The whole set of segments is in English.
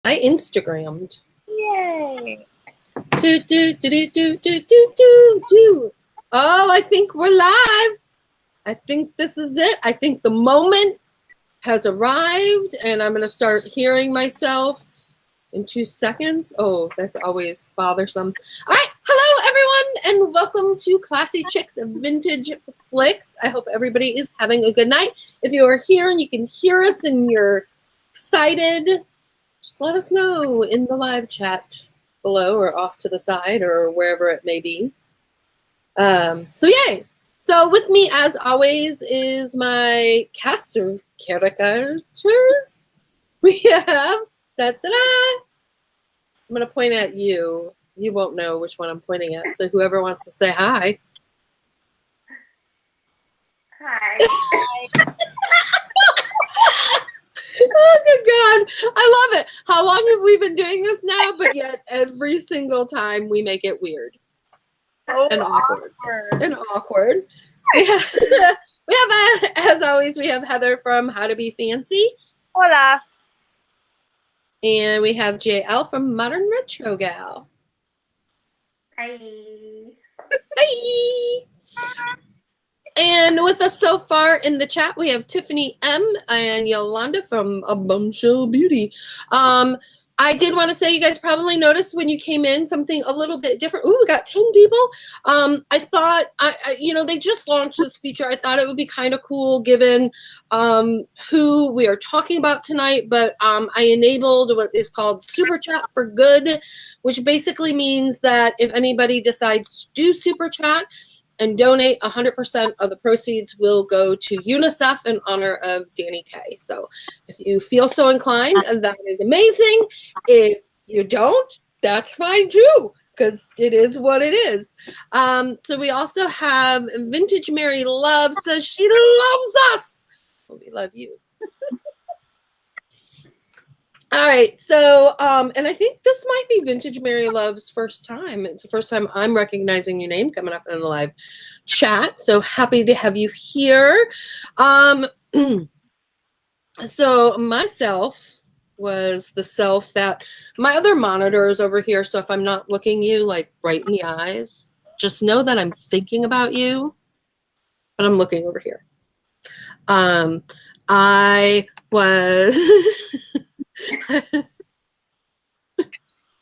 I Instagrammed. Yay! Do. Oh, I think we're live. I think this is it. I think the moment has arrived, and I'm going to start hearing myself in 2 seconds. Oh, that's always bothersome. All right. Hello, everyone, and welcome to Classy Chicks Vintage Flicks. I hope everybody is having a good night. If you are here and you can hear us and you're excited, just let us know in the live chat below or off to the side or wherever it may be. So yay! So with me, as always, is my cast of characters. We have I'm going to point at you. You won't know which one I'm pointing at. So whoever wants to say hi. Hi. Oh, good God. I love it. How long have we been doing this now? But yet every single time we make it weird. And awkward. And awkward. We have, as always, we have Heather from How to Be Fancy. Hola. And we have JL from Modern Retro Gal. Hi. Hi. And with us so far in the chat, we have Tiffany M and Yolanda from A Bombshell Beauty. I did want to say, you guys probably noticed when you came in something a little bit different. Ooh, we got 10 people. I thought, they just launched this feature. I thought it would be kind of cool given who we are talking about tonight. But I enabled what is called Super Chat for Good, which basically means that if anybody decides to do Super Chat and donate, 100% of the proceeds will go to UNICEF in honor of Danny Kaye. So if you feel so inclined, that is amazing. If you don't, that's fine too, because it is what it is. So we also have Vintage Mary Love says she loves us. Well, we love you. All right, so, and I think this might be Vintage Mary Love's first time. It's the first time I'm recognizing your name coming up in the live chat, so happy to have you here. So myself was the self that, my other monitor is over here, so if I'm not looking you, like, right in the eyes, just know that I'm thinking about you, but I'm looking over here. I was... I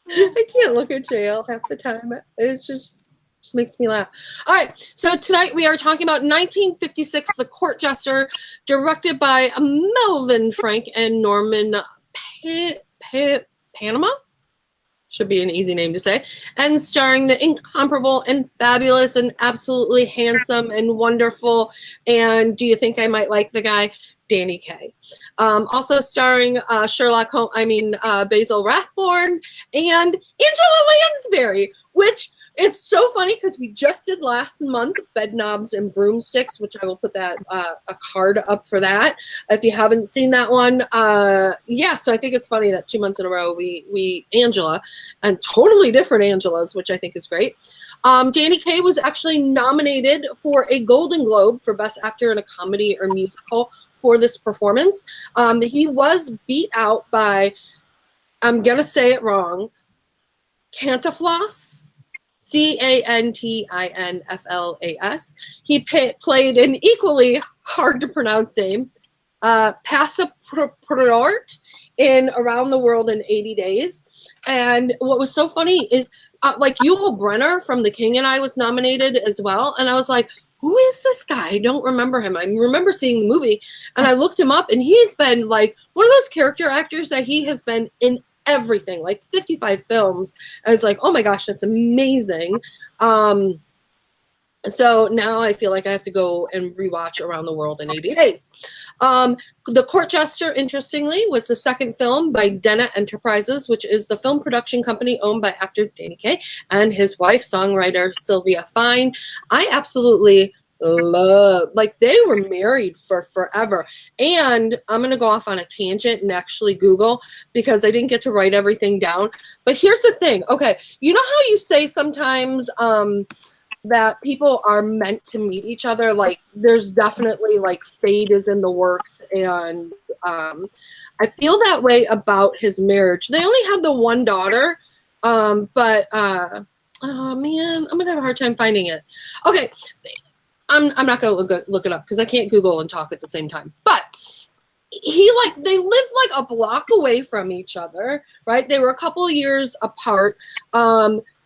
can't look at jail half the time. It just makes me laugh. All right, so tonight we are talking about 1956, The Court Jester, directed by Melvin Frank and Norman Panama. Should be an easy name to say. And starring the incomparable and fabulous and absolutely handsome and wonderful, and do you think I might like the guy, Danny Kaye. Also starring Sherlock Holmes, Basil Rathbone and Angela Lansbury, which it's so funny because we just did last month Bedknobs and Broomsticks, which I will put that a card up for that if you haven't seen that one. So I think it's funny that 2 months in a row we Angela and totally different Angelas, which I think is great. Danny Kaye was actually nominated for a Golden Globe for Best Actor in a Comedy or Musical for this performance. He was beat out by, I'm going to say it wrong, Cantinflas, Cantinflas. He played an equally hard to pronounce name, Passapartout, in Around the World in 80 Days. And what was so funny is, Yul Brynner from The King and I was nominated as well. And I was like, who is this guy? I don't remember him. I remember seeing the movie, and I looked him up, and he's been like one of those character actors that he has been in everything, like 55 films. I was like, oh my gosh, that's amazing. So now I feel like I have to go and rewatch Around the World in 80 Days. The Court Jester, interestingly, was the second film by Dennett Enterprises, which is the film production company owned by actor Danny Kaye and his wife, songwriter Sylvia Fine. I absolutely love, they were married for forever. And I'm going to go off on a tangent and actually Google, because I didn't get to write everything down. But here's the thing. Okay, you know how you say sometimes, that people are meant to meet each other. Like there's definitely like fate is in the works, and I feel that way about his marriage. They only had the one daughter, but oh man, I'm gonna have a hard time finding it. Okay, I'm not gonna look it up because I can't Google and talk at the same time. But they lived like a block away from each other, right? They were a couple of years apart.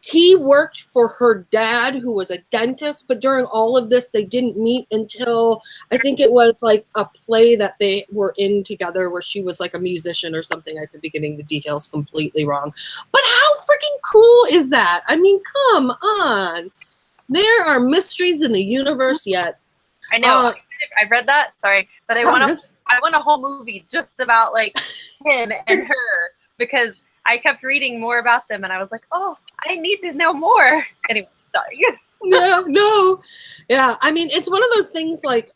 He worked for her dad, who was a dentist, but during all of this, they didn't meet until I think it was like a play that they were in together where she was like a musician or something. I could be getting the details completely wrong. But how freaking cool is that? I mean, come on. There are mysteries in the universe yet. I know. I read that. Sorry, but I want a whole movie just about like him and her because I kept reading more about them and I was like, oh, I need to know more. Anyway, sorry. Yeah. I mean, it's one of those things like,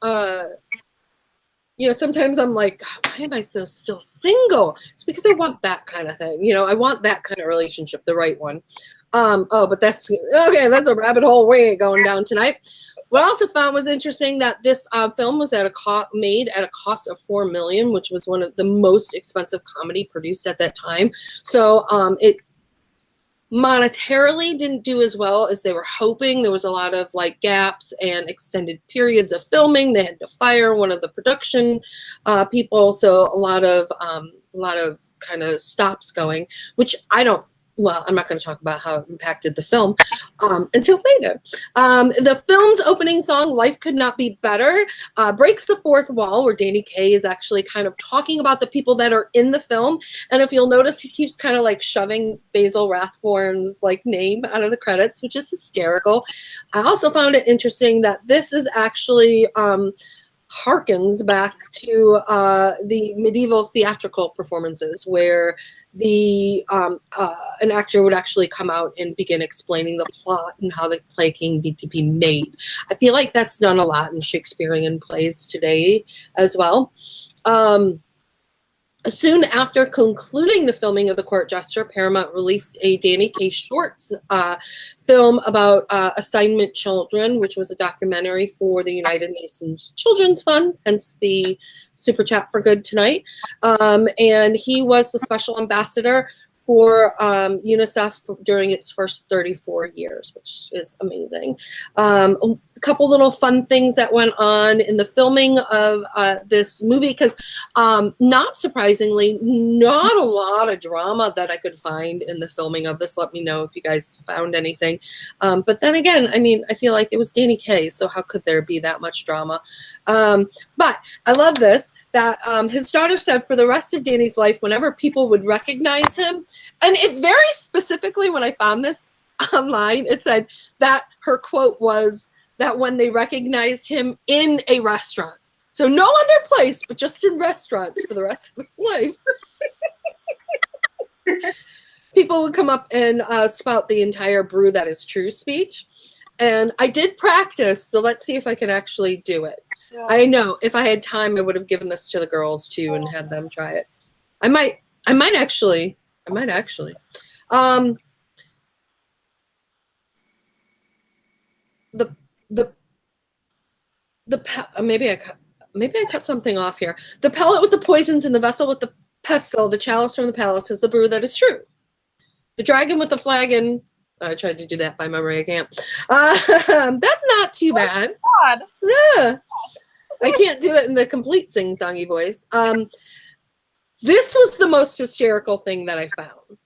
sometimes I'm like, why am I still single? It's because I want that kind of thing. I want that kind of relationship, the right one. But that's okay. That's a rabbit hole we ain't going down tonight. What I also found was interesting that this film was made at a cost of $4 million, which was one of the most expensive comedy produced at that time. So it monetarily didn't do as well as they were hoping. There was a lot of like gaps and extended periods of filming. They had to fire one of the production people, so a lot of kind of stops going, which I'm not going to talk about how it impacted the film until later. The film's opening song, Life Could Not Be Better, breaks the fourth wall, where Danny Kaye is actually kind of talking about the people that are in the film. And if you'll notice, he keeps kind of like shoving Basil Rathbone's like name out of the credits, which is hysterical. I also found it interesting that this is actually harkens back to the medieval theatrical performances where an actor would actually come out and begin explaining the plot and how the play came to be made. I feel like that's done a lot in Shakespearean plays today as well. Soon after concluding the filming of The Court Jester, Paramount released a Danny Kaye shorts film about assignment children, which was a documentary for the United Nations Children's Fund, hence the super chat for good tonight. And he was the special ambassador for UNICEF during its first 34 years, which is amazing. A couple little fun things that went on in the filming of this movie, because not surprisingly, not a lot of drama that I could find in the filming of this. Let me know if you guys found anything. But then again, I mean, I feel like it was Danny Kaye, so how could there be that much drama? But I love this, that his daughter said for the rest of Danny's life, whenever people would recognize him, and it very specifically, when I found this online, it said that her quote was that when they recognized him in a restaurant, so no other place, but just in restaurants for the rest of his life, people would come up and spout the entire brew that is true speech. And I did practice, so let's see if I can actually do it. Yeah. I know if I had time, I would have given this to the girls too and had them try it. I might actually. Maybe I cut something off here. The pellet with the poisons in the vessel with the pestle, the chalice from the palace is the brew that is true. The dragon with the flagon. I tried to do that by memory. I can't. That's not too bad. God. Yeah. I can't do it in the complete sing-songy voice. This was the most hysterical thing that I found.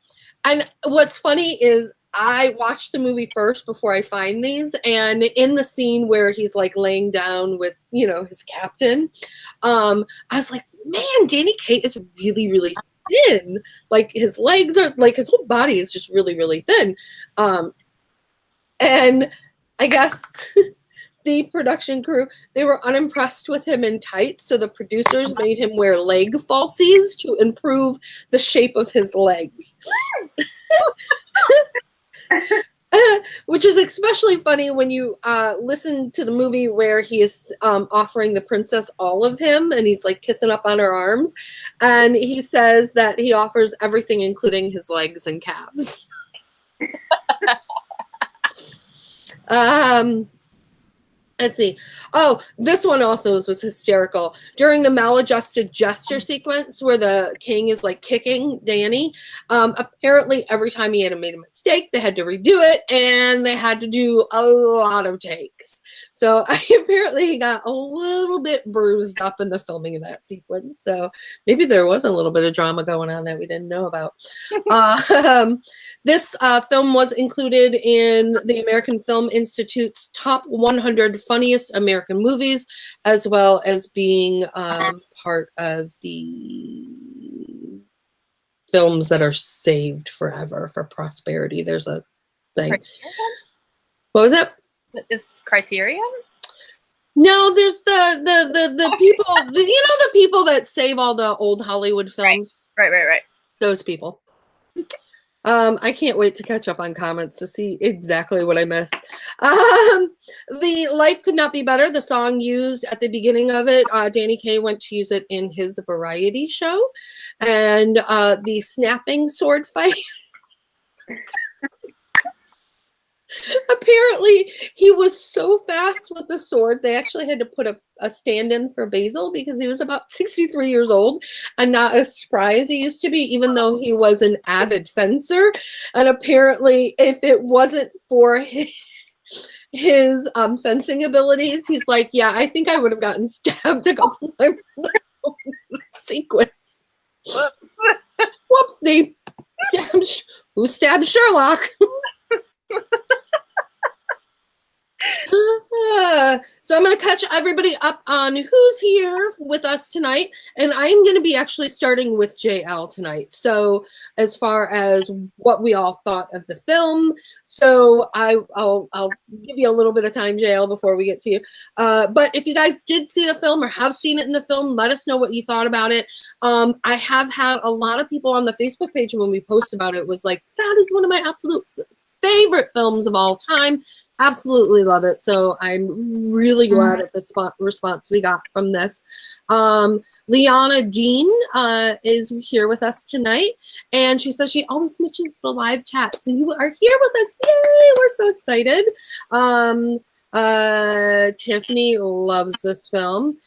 And what's funny is I watched the movie first before I find these. And in the scene where he's like laying down with, his captain, I was like, man, Danny Kaye is really, really thin. Like his legs are like his whole body is just really, really thin. And I guess the production crew, they were unimpressed with him in tights, so the producers made him wear leg falsies to improve the shape of his legs. Which is especially funny when you listen to the movie where he is offering the princess all of him, and he's like kissing up on her arms, and he says that he offers everything, including his legs and calves. Let's see. Oh, this one also was hysterical. During the maladjusted Jester sequence where the king is like kicking Danny, apparently every time he had made a mistake, they had to redo it and they had to do a lot of takes. So apparently he got a little bit bruised up in the filming of that sequence. So maybe there was a little bit of drama going on that we didn't know about. This film was included in the American Film Institute's top 100 funniest American movies, as well as being part of the films that are saved forever for prosperity. There's a thing. Criterion? What was it? Is Criterion? No, there's the people, the people that save all the old Hollywood films. Right. Those people. I can't wait to catch up on comments to see exactly what I missed. The Life Could Not Be Better, the song used at the beginning of it, Danny Kaye went to use it in his variety show. And the snapping sword fight. Apparently, he was so fast with the sword, they actually had to put a stand-in for Basil because he was about 63 years old and not as spry as he used to be, even though he was an avid fencer. And apparently, if it wasn't for his fencing abilities, he's like, yeah, I think I would have gotten stabbed a couple times in the sequence. Whoopsie. Who stabbed Sherlock? So I'm going to catch everybody up on who's here with us tonight, and I'm going to be actually starting with JL tonight. So as far as what we all thought of the film, so I'll give you a little bit of time, JL, before we get to you. But if you guys did see the film or have seen it in the film, let us know what you thought about it. I have had a lot of people on the Facebook page when we post about it was like, that is one of my absolute favorite films of all time. Absolutely love it. So I'm really glad at the response we got from this. Liana Dean is here with us tonight, and she says she always misses the live chat. So you are here with us. Yay! We're so excited. Tiffany loves this film.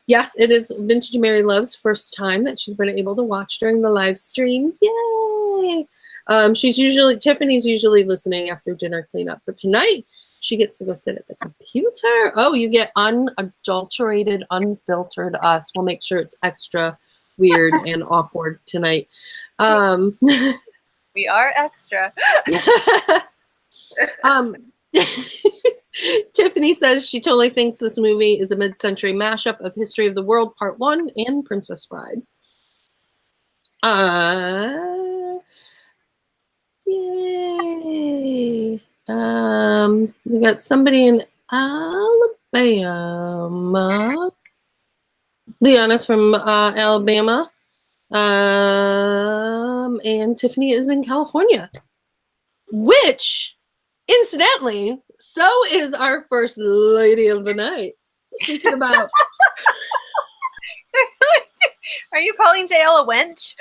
Yes, it is Vintage Mary Love's first time that she's been able to watch during the live stream. Yay! Tiffany's usually listening after dinner cleanup, but tonight she gets to go sit at the computer. Oh, you get unadulterated, unfiltered us. We'll make sure it's extra weird and awkward tonight. We are extra. Tiffany says she totally thinks this movie is a mid-century mashup of History of the World Part 1 and Princess Bride. Yay. We got somebody in Alabama. Leanna's from Alabama. And Tiffany is in California. Which, incidentally, so is our first lady of the night. Speaking about... Are you calling JL a wench?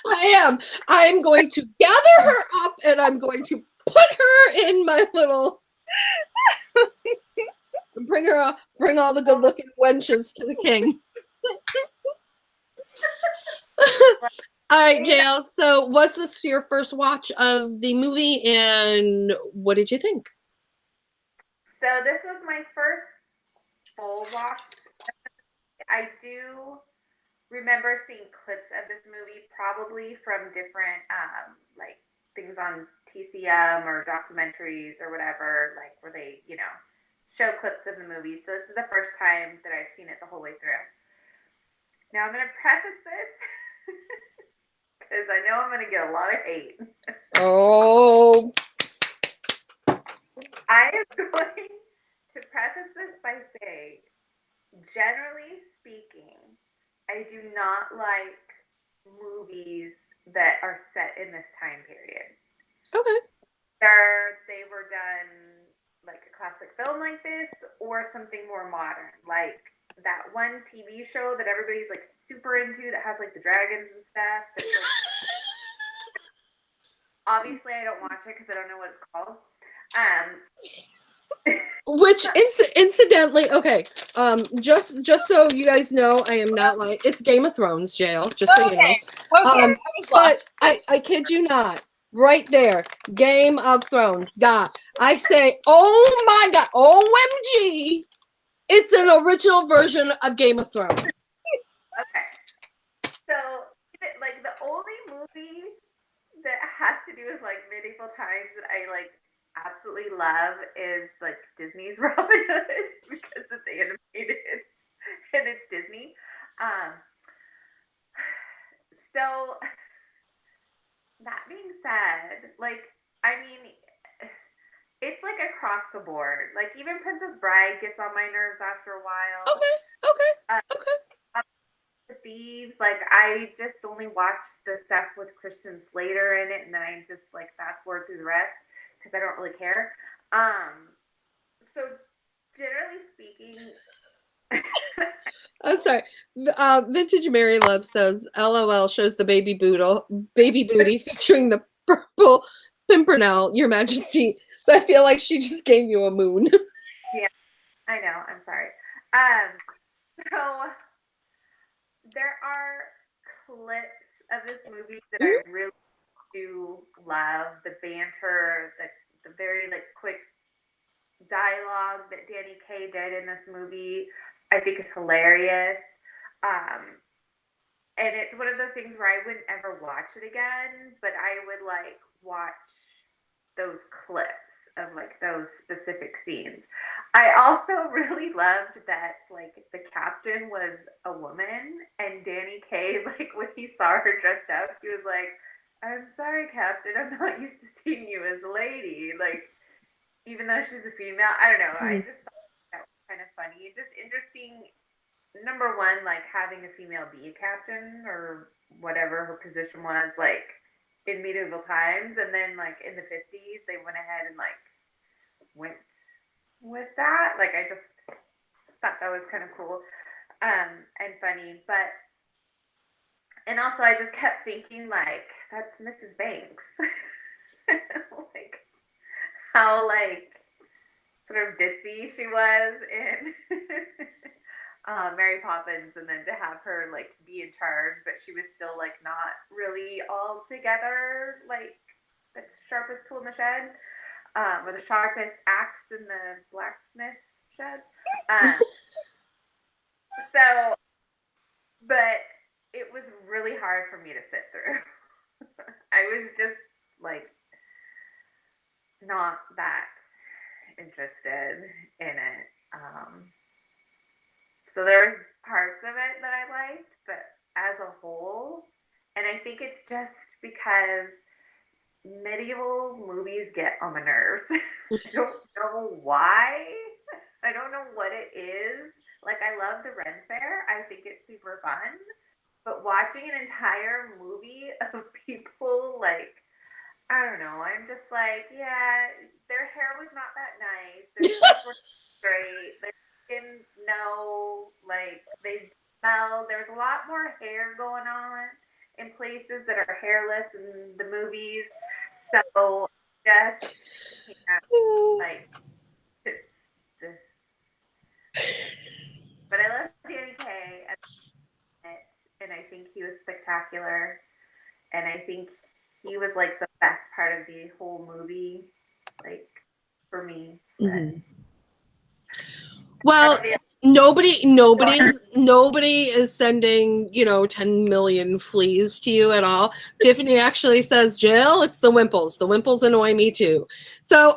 I am. I'm going to gather her up and I'm going to put her in my little... bring all the good-looking wenches to the king. All right, JL. So was this your first watch of the movie and what did you think? So this was my first full watch. I do remember seeing clips of this movie probably from different like things on TCM or documentaries or whatever, like where they, show clips of the movie. So this is the first time that I've seen it the whole way through. Now I'm going to preface this because I know I'm going to get a lot of hate. Oh. I am going to preface this by saying, generally speaking, I do not like movies that are set in this time period. Okay. They were done like a classic film like this or something more modern, like that one TV show that everybody's like super into that has like the dragons and stuff. Obviously, I don't watch it because I don't know what it's called. Which incidentally, okay, just so you guys know, I am not like it's Game of Thrones, Jail. Just so you know. Okay. But I kid you not, right there, Game of Thrones. God, I say, oh my God, OMG, it's an original version of Game of Thrones. Okay, so like the only movie that has to do with like medieval times that I like absolutely love is like Disney's Robin Hood because it's animated and it's Disney. So that being said, like I mean, it's like across the board. Like even Princess Bride gets on my nerves after a while. Okay. The Thieves, like I just only watched the stuff with Christian Slater in it, and then I just like fast forward through the rest because I don't really care. So generally speaking, I'm sorry. Vintage Mary Love says, "LOL shows the baby booty featuring the purple pimpernel, Your Majesty." So I feel like she just gave you a moon. Yeah, I know. I'm sorry. So there are clips of this movie that I really do love. The banter, the very like quick dialogue that Danny Kaye did in this movie, I think is hilarious. And it's one of those things where I wouldn't ever watch it again, but I would like watch those clips of like those specific scenes. I also really loved that like the captain was a woman and Danny Kaye, like when he saw her dressed up, he was like, "I'm sorry, Captain, I'm not used to seeing you as a lady." Like, even though she's a female, I don't know. I just thought that was kind of funny. Just interesting. Number one, like having a female be a captain or whatever her position was, like in medieval times, and then like in the 50s, they went ahead and like went with that. Like I just thought that was kind of cool and funny. But and also I just kept thinking like that's Mrs. Banks. Like how like sort of ditzy she was in Mary Poppins, and then to have her like be in charge, but she was still like not really all together, like the sharpest tool in the shed, or the sharpest axe in the blacksmith shed. So, but it was really hard for me to sit through. I was just like not that interested in it. So there's parts of it that I liked, but as a whole, and I think it's just because medieval movies get on my nerves. I don't know why. I don't know what it is. Like I love the Ren Fair. I think it's super fun. But watching an entire movie of people like I don't know. I'm just like, yeah, their hair was not that nice. Their teeth were great. Their skin, no, like they smell. There's a lot more hair going on in places that are hairless in the movies. So just can't like this. But I love Danny Kaye and I think he was spectacular. And I think he was like the best part of the whole movie, like for me. Well, nobody is sending 10 million fleas to you at all. Tiffany actually says, "Jill, it's the wimples. The wimples annoy me too." So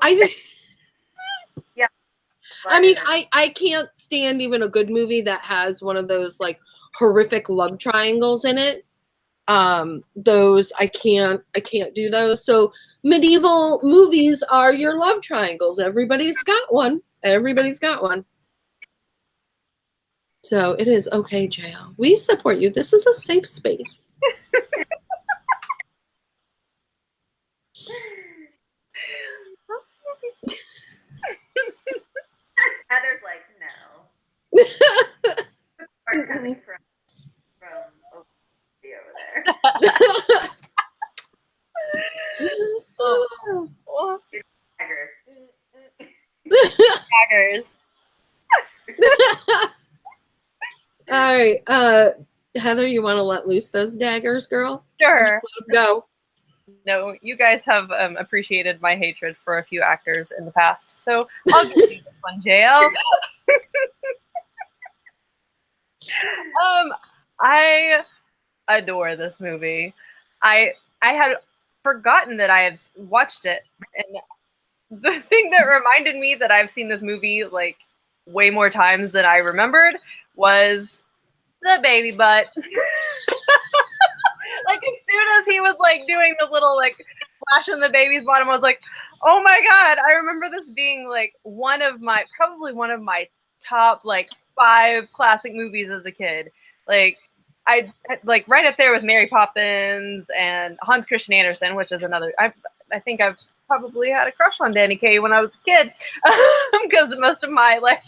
Yeah. I mean, I can't stand even a good movie that has one of those like horrific love triangles in it. Those I can't do those. So medieval movies are your love triangles. Everybody's got one. So it is okay, JL. We support you. This is a safe space. Heather's like, no. Are coming from over there. Oh. Daggers. Daggers. All right, Heather, you want to let loose those daggers, girl? Sure. Just let 'em go. No, you guys have appreciated my hatred for a few actors in the past, so I'll give you this one, JL. I adore this movie. I had forgotten that I had watched it, and the thing that reminded me that I've seen this movie like way more times than I remembered was the baby butt. Like as soon as he was like doing the little like flash in the baby's bottom, I was like, oh my god! I remember this being like probably one of my top like 5 classic movies as a kid. Like I like right up there with Mary Poppins and Hans Christian Andersen, which is another. I think I've probably had a crush on Danny Kaye when I was a kid because most of my like,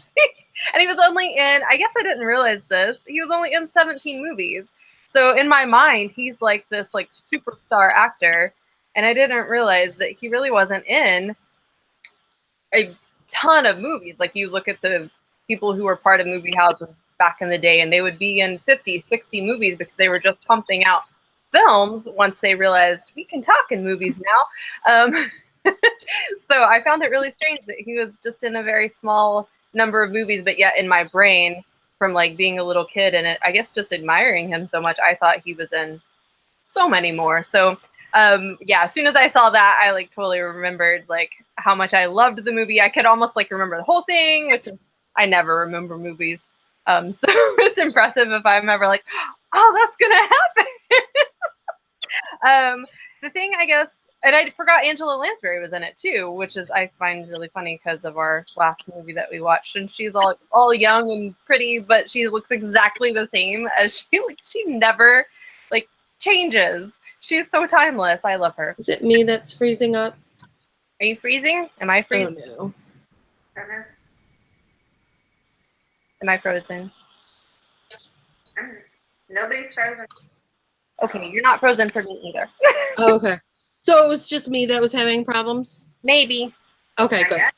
and he was only in. I guess I didn't realize this. He was only in 17 movies. So in my mind, he's like this like superstar actor, and I didn't realize that he really wasn't in a ton of movies. Like you look at the people who were part of movie houses back in the day, and they would be in 50, 60 movies because they were just pumping out films once they realized we can talk in movies now. So I found it really strange that he was just in a very small number of movies, but yet in my brain, from like being a little kid and I guess just admiring him so much, I thought he was in so many more. So yeah, as soon as I saw that, I like totally remembered like how much I loved the movie. I could almost like remember the whole thing, which is I never remember movies. So it's impressive if I'm ever like, oh, that's gonna happen. The thing I guess, and I forgot Angela Lansbury was in it too, which is I find really funny because of our last movie that we watched, and she's all young and pretty, but she looks exactly the same as she never like changes. She's so timeless. I love her. Is it me that's freezing up? Are you freezing? Am I freezing? Oh no. Am I frozen? Nobody's frozen. Okay, you're not frozen for me either. Oh, okay. So it was just me that was having problems? Maybe. Okay, good. It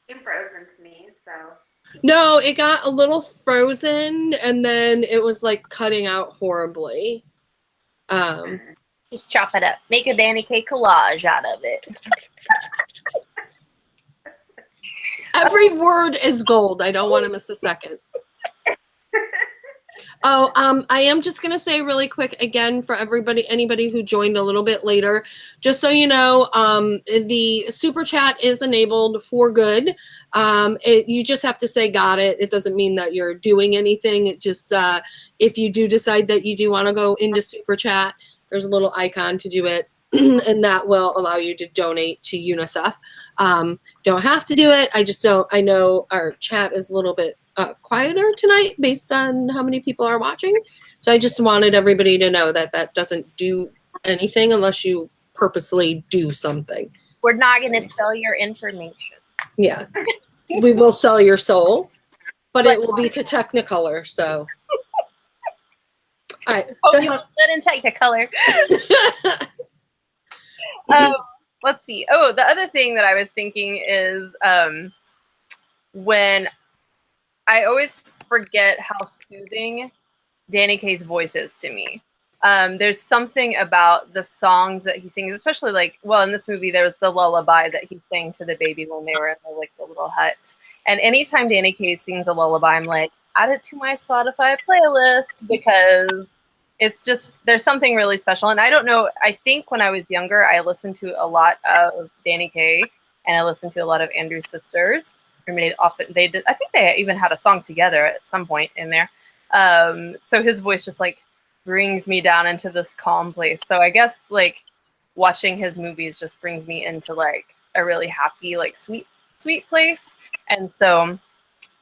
became frozen to me, so. No, it got a little frozen and then it was like cutting out horribly. Just chop it up. Make a Danny Kaye collage out of it. Every word is gold. I don't want to miss a second. Oh, I am just going to say really quick again for anybody who joined a little bit later, just so you know, the super chat is enabled for good. You just have to say got it. It doesn't mean that you're doing anything. It just, if you do decide that you do want to go into super chat, there's a little icon to do it. And that will allow you to donate to UNICEF. Don't have to do it. I know our chat is a little bit quieter tonight based on how many people are watching. So I just wanted everybody to know that that doesn't do anything unless you purposely do something. We're not going to sell your information. Yes. We will sell your soul, but it will be to Technicolor. So. All right. Oh, you good in Technicolor. Let's see. Oh, the other thing that I was thinking is when I always forget how soothing Danny Kaye's voice is to me. There's something about the songs that he sings, especially like, well, in this movie, there was the lullaby that he sang to the baby when they were in the little hut. And anytime Danny Kaye sings a lullaby, I'm like, add it to my Spotify playlist because it's just, there's something really special. And I don't know, I think when I was younger, I listened to a lot of Danny Kaye and I listened to a lot of Andrew's sisters. I think they even had a song together at some point in there. So his voice just like brings me down into this calm place. So I guess like watching his movies just brings me into like a really happy, like sweet place. And so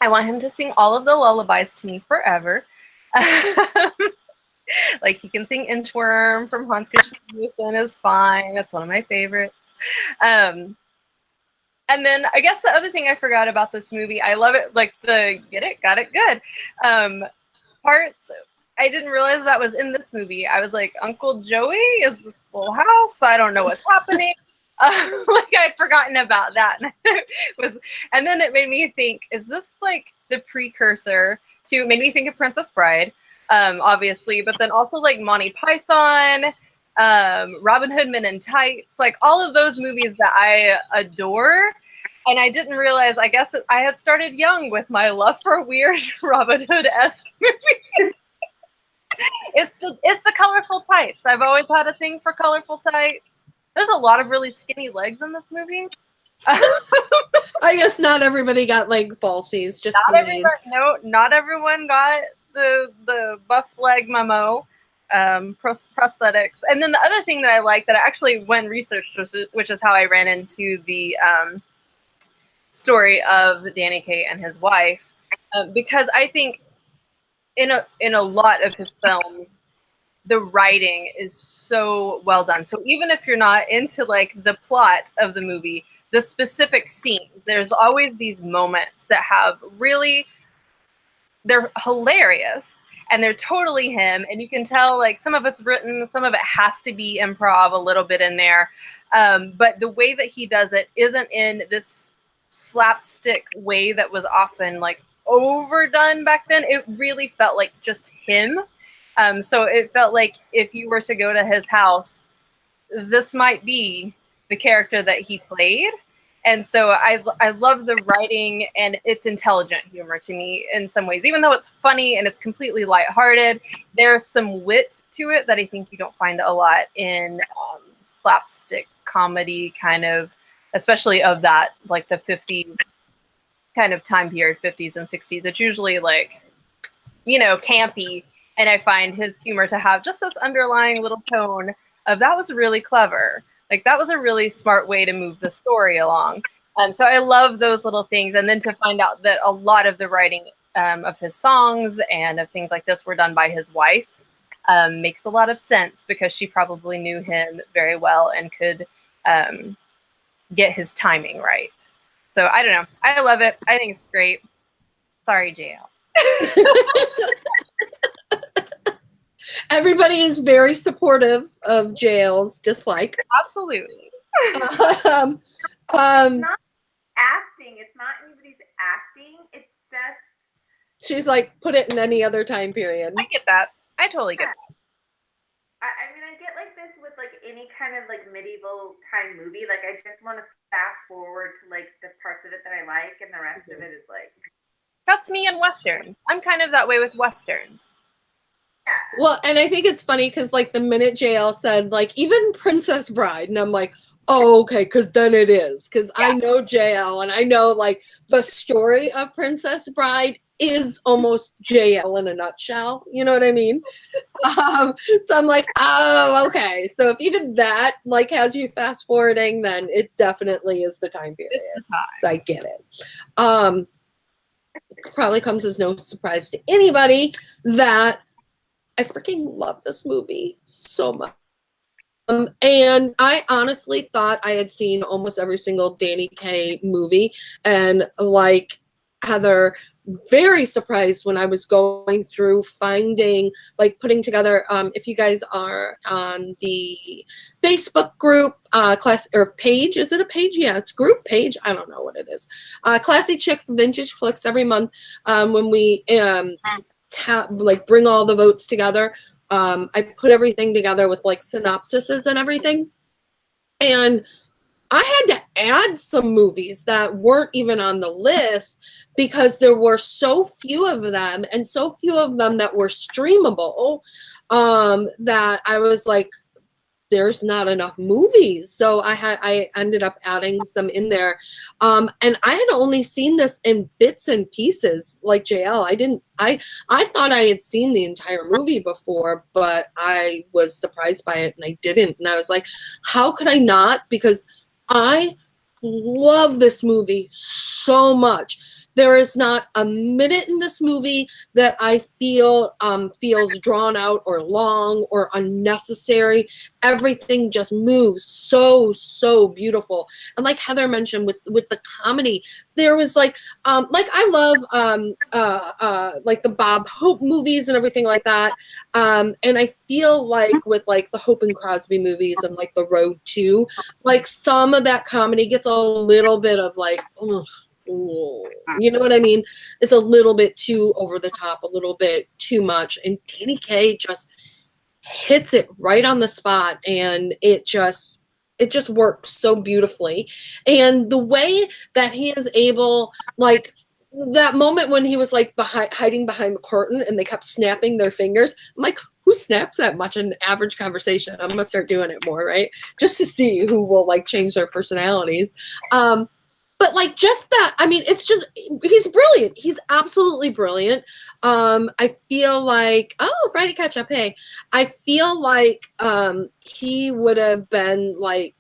I want him to sing all of the lullabies to me forever. Like he can sing Inchworm from Hans Christian Andersen is fine. That's one of my favorites. And then I guess the other thing I forgot about this movie, I love it, like the get it, got it, good parts. I didn't realize that was in this movie. I was like, Uncle Joey is the Full House. I don't know what's happening. Like I'd forgotten about that. And then it made me think, is this like the precursor to, it made me think of Princess Bride, obviously, but then also like Monty Python, Robin Hood Men in Tights, like all of those movies that I adore. And I didn't realize, I guess I had started young with my love for weird Robin Hood-esque movies. It's the colorful tights. I've always had a thing for colorful tights. There's a lot of really skinny legs in this movie. I guess not everybody got leg falsies, just not everyone got the buff leg memo. Prosthetics. And then the other thing that I like that I actually went and researched, which is how I ran into the story of Danny Kaye and his wife, because I think in a lot of his films, the writing is so well done. So even if you're not into like the plot of the movie, the specific scenes, there's always these moments that have really, they're hilarious and they're totally him. And you can tell like some of it's written, some of it has to be improv a little bit in there. But the way that he does it isn't in this slapstick way that was often like overdone back then. It really felt like just him. So it felt like if you were to go to his house, this might be the character that he played. And so I love the writing, and it's intelligent humor to me in some ways. Even though it's funny and it's completely lighthearted, there's some wit to it that I think you don't find a lot in slapstick comedy kind of, especially of that, like the 50s kind of time period, 50s and 60s. It's usually like, you know, campy. And I find his humor to have just this underlying little tone of that was really clever. Like that was a really smart way to move the story along. So I love those little things. And then to find out that a lot of the writing of his songs and of things like this were done by his wife makes a lot of sense, because she probably knew him very well and could get his timing right. So I don't know. I love it. I think it's great. Sorry, JL. Everybody is very supportive of JL's dislike. Absolutely. It's not acting. It's not anybody's acting. It's just. She's like, put it in any other time period. I get that. I totally get that. I mean, I get like this with like any kind of like medieval time movie. Like, I just want to fast forward to like the parts of it that I like, and the rest of it is like. That's me in Westerns. I'm kind of that way with Westerns. Well, and I think it's funny because, like, the minute JL said, like, even Princess Bride, and I'm like, oh, okay, because then it is. Because I know JL, and I know, like, the story of Princess Bride is almost JL in a nutshell. You know what I mean? So I'm like, oh, okay. So if even that, like, has you fast forwarding, then it definitely is the time period. It's the time. So I get it. It probably comes as no surprise to anybody that I freaking love this movie so much. And I honestly thought I had seen almost every single Danny Kaye movie. And like Heather, very surprised when I was going through finding, like putting together, if you guys are on the Facebook group, class or page, is it a page? Yeah, it's group page. I don't know what it is. Classy Chicks Vintage Flicks every month, when we like bring all the votes together. I put everything together with like synopsises and everything. And I had to add some movies that weren't even on the list because there were so few of them, and so few of them that were streamable, that I was like, there's not enough movies. So I ended up adding some in there. And I had only seen this in bits and pieces, like JL. I thought I had seen the entire movie before, but I was surprised by it and I didn't. And I was like, how could I not? Because I love this movie so much. There is not a minute in this movie that I feel feels drawn out or long or unnecessary. Everything just moves so beautiful. And like Heather mentioned with the comedy, there was like I love like the Bob Hope movies and everything like that. And I feel like with like the Hope and Crosby movies and like The Road 2, like some of that comedy gets a little bit of like, ugh, you know what I mean? It's a little bit too over the top, a little bit too much. And Danny Kaye just hits it right on the spot, and it just works so beautifully. And the way that he is able, like that moment when he was like hiding behind the curtain and they kept snapping their fingers, I'm like, who snaps that much in average conversation? I'm gonna start doing it more, right? Just to see who will like change their personalities. But like just that, I mean, it's just, he's brilliant. He's absolutely brilliant. I feel like, oh, Friday catch up. Hey, I feel like he would have been like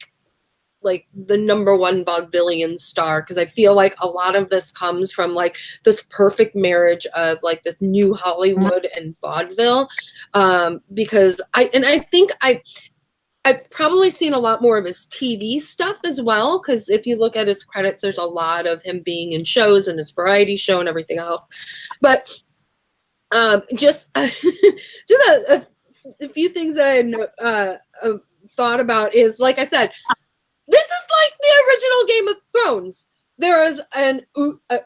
the #1 vaudevillian star, because I feel like a lot of this comes from like this perfect marriage of like this new Hollywood and vaudeville. Because I think I've probably seen a lot more of his TV stuff as well, because if you look at his credits, there's a lot of him being in shows and his variety show and everything else. But just a few things that I thought about is, like I said, this is like the original Game of Thrones. There is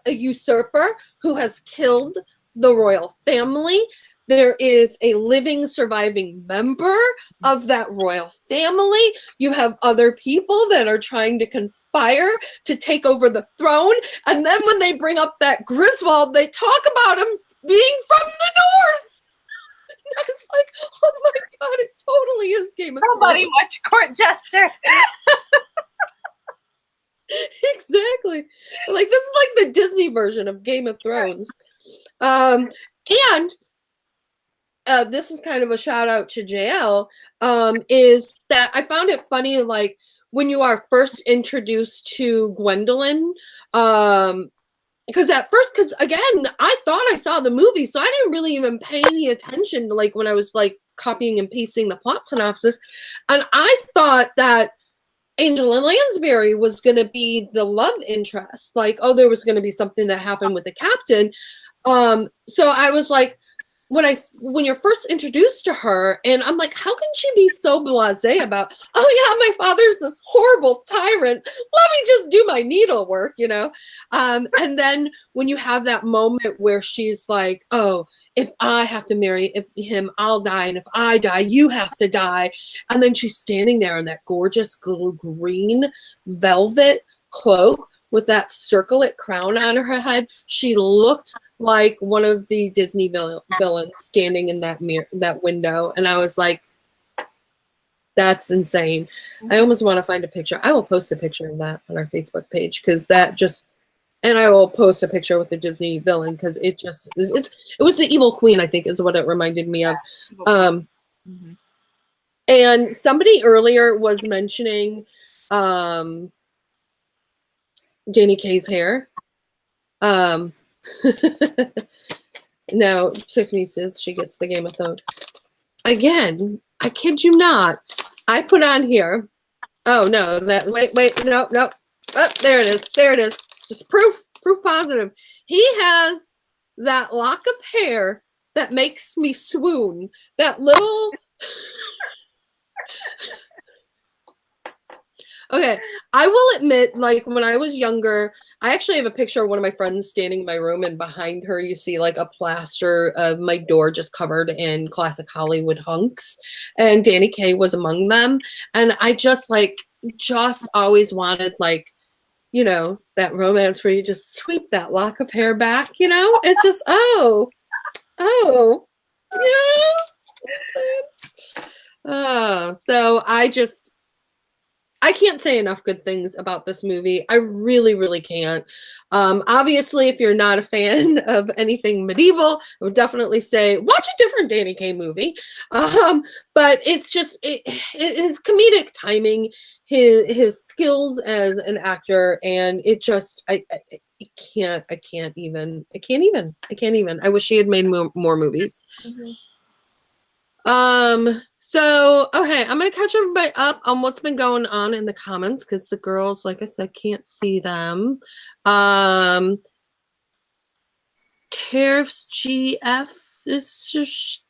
a usurper who has killed the royal family. There is a living, surviving member of that royal family. You have other people that are trying to conspire to take over the throne. And then when they bring up that Griswold, they talk about him being from the north. And I was like, oh my God, it totally is Game of Thrones. Nobody watch Court Jester. Exactly. Like, this is like the Disney version of Game of Thrones. And this is kind of a shout out to JL, is that I found it funny, like when you are first introduced to Gwendolyn, because again, I thought I saw the movie, so I didn't really even pay any attention to like when I was like copying and pasting the plot synopsis, and I thought that Angela Lansbury was going to be the love interest, like, oh, there was going to be something that happened with the captain. So I was like, when you're first introduced to her, and I'm like, how can she be so blasé about, oh yeah, my father's this horrible tyrant, let me just do my needlework, you know? And then when you have that moment where she's like, oh, if I have to marry him, I'll die, and if I die, you have to die. And then she's standing there in that gorgeous green velvet cloak with that circlet crown on her head. She looked like one of the Disney villains standing in that window. And I was like, that's insane. I almost want to find a picture. I will post a picture of that on our Facebook page, because that just, and I will post a picture with the Disney villain, because it was the Evil Queen, I think is what it reminded me of. And somebody earlier was mentioning Danny Kaye's hair. Now Tiffany says she gets the Game of Thrones. Again, I kid you not. I put on here. Oh no, wait, no. Oh, there it is. There it is. Just proof positive. He has that lock of hair that makes me swoon. That little Okay, I will admit, like when I was younger, I actually have a picture of one of my friends standing in my room, and behind her you see like a plaster of my door just covered in classic Hollywood hunks, and Danny Kaye was among them. And I just always wanted, like, you know, that romance where you just sweep that lock of hair back, you know? It's just, oh, you know? So I can't say enough good things about this movie. I really, really can't. Obviously, if you're not a fan of anything medieval, I would definitely say watch a different Danny Kaye movie. But it's just his comedic timing, his skills as an actor, and it just I can't even. I wish she had made more movies. So okay, I'm gonna catch everybody up on what's been going on in the comments because the girls, like I said, can't see them. Tariffs GF is just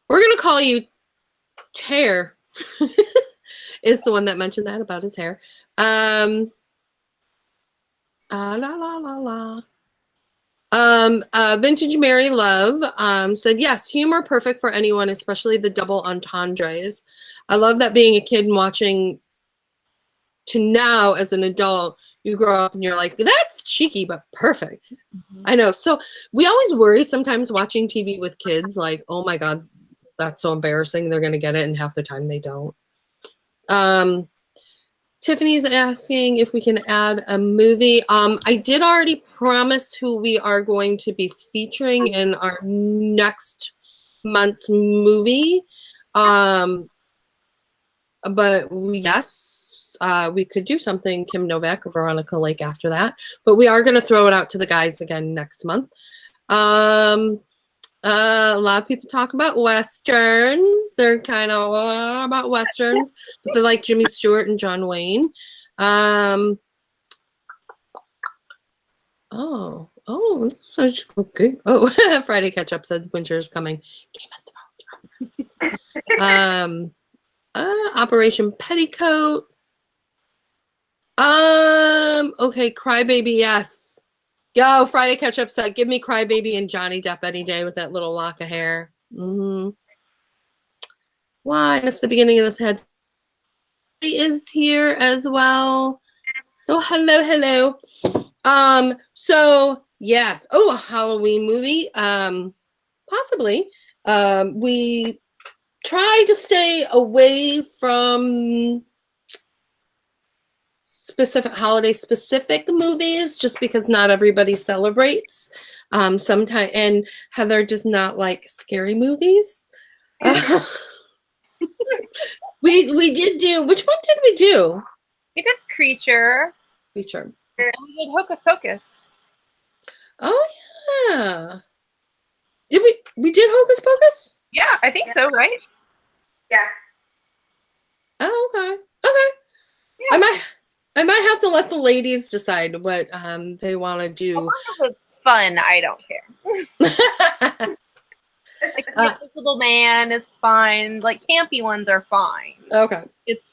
we're gonna call you Tear is the one that mentioned that about his hair. La la la la. Vintage Mary Love said yes, humor perfect for anyone, especially the double entendres. I love that being a kid and watching to now as an adult, you grow up and you're like, that's cheeky but perfect. I know. So we always worry sometimes watching TV with kids, like, oh my God, that's so embarrassing. They're gonna get it, and half the time they don't. Tiffany's asking if we can add a movie. I did already promise who we are going to be featuring in our next month's movie. But yes, we could do something Kim Novak or Veronica Lake after that. But we are going to throw it out to the guys again next month. A lot of people talk about Westerns. They're kind of about Westerns, but they're like Jimmy Stewart and John Wayne. Such okay. Oh, Friday Catch Up said winter is coming. Game of Thrones. Operation Petticoat. Okay, Crybaby, yes. Yo, Friday Catch Up said, give me Crybaby and Johnny Depp any day with that little lock of hair. Why? I missed the beginning of this head. He is here as well. So hello. So yes. Oh, a Halloween movie. Possibly. We try to stay away from holiday-specific movies just because not everybody celebrates. Sometimes, and Heather does not like scary movies. We did do, which one did we do? We did Creature. And we did Hocus Pocus. Oh yeah. Did we did Hocus Pocus? Yeah, I think so, right? Yeah. Oh, okay. Yeah. I might have to let the ladies decide what they want to do. As long as it's fun, I don't care. Like the Invisible Man is fine. Like campy ones are fine. Okay. It's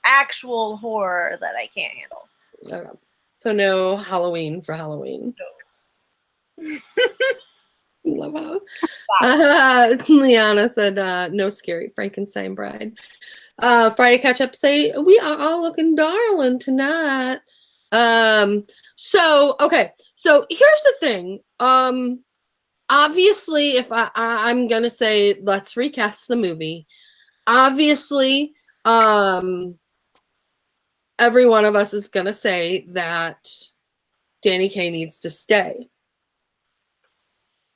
actual horror that I can't handle. Okay. So no Halloween for Halloween. No. Love how. Liana said no scary Frankenstein bride. Friday Catch Up say we are all looking darling tonight. So okay. So here's the thing. Obviously, if I'm gonna say let's recast the movie. Obviously, every one of us is gonna say that Danny Kaye needs to stay.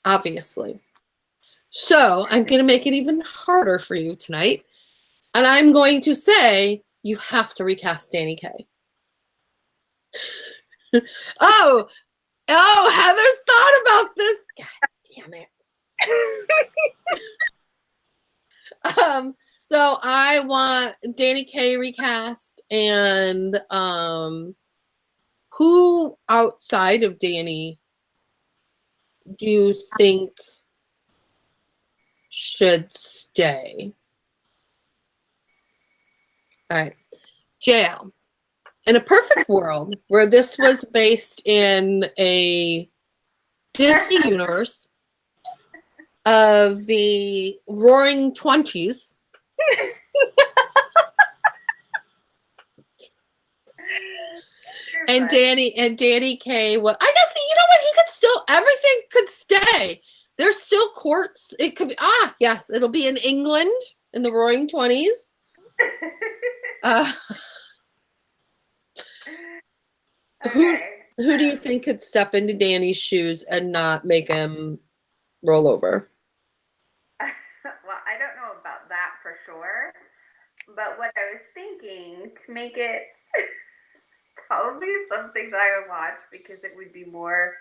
Obviously. So I'm gonna make it even harder for you tonight. And I'm going to say you have to recast Danny Kaye. Oh, Heather thought about this. God damn it. So I want Danny Kaye recast, and who outside of Danny do you think should stay? All right, JL. In a perfect world where this was based in a Disney universe of the Roaring 20s, and Danny Kaye, well, I guess you know what? He could still, everything could stay. There's still courts. It could be yes, it'll be in England in the Roaring 20s. Who do you think could step into Danny's shoes and not make him roll over? Well, I don't know about that for sure. But what I was thinking to make it probably some things I would watch because it would be more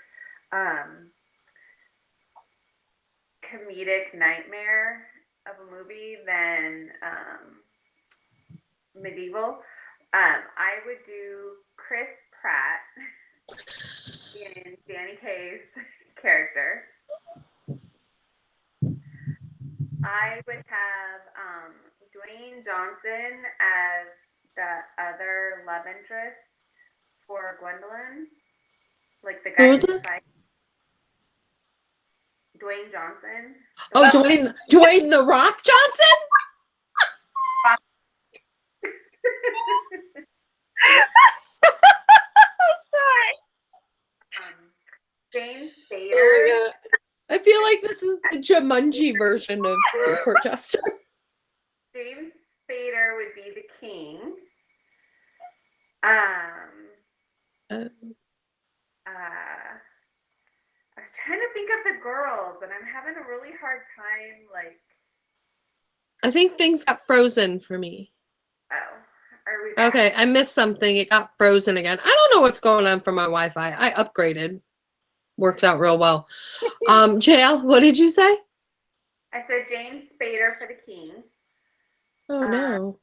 comedic nightmare of a movie than medieval. I would do Chris Pratt in Danny Kaye's character. I would have Dwayne Johnson as the other love interest for Gwendolyn, like the guy Who was who it? fight. Dwayne Johnson. Oh, Dwayne the Rock Johnson? James Spader. I feel like this is the Jumanji version of Court Jester. James Spader would be the king. I was trying to think of the girls, and I'm having a really hard time, like. I think things got frozen for me. Oh, are we back? Okay, I missed something. It got frozen again. I don't know what's going on for my Wi-Fi. I upgraded. Worked out real well. JL, what did you say? I said James Spader for the king. Oh no.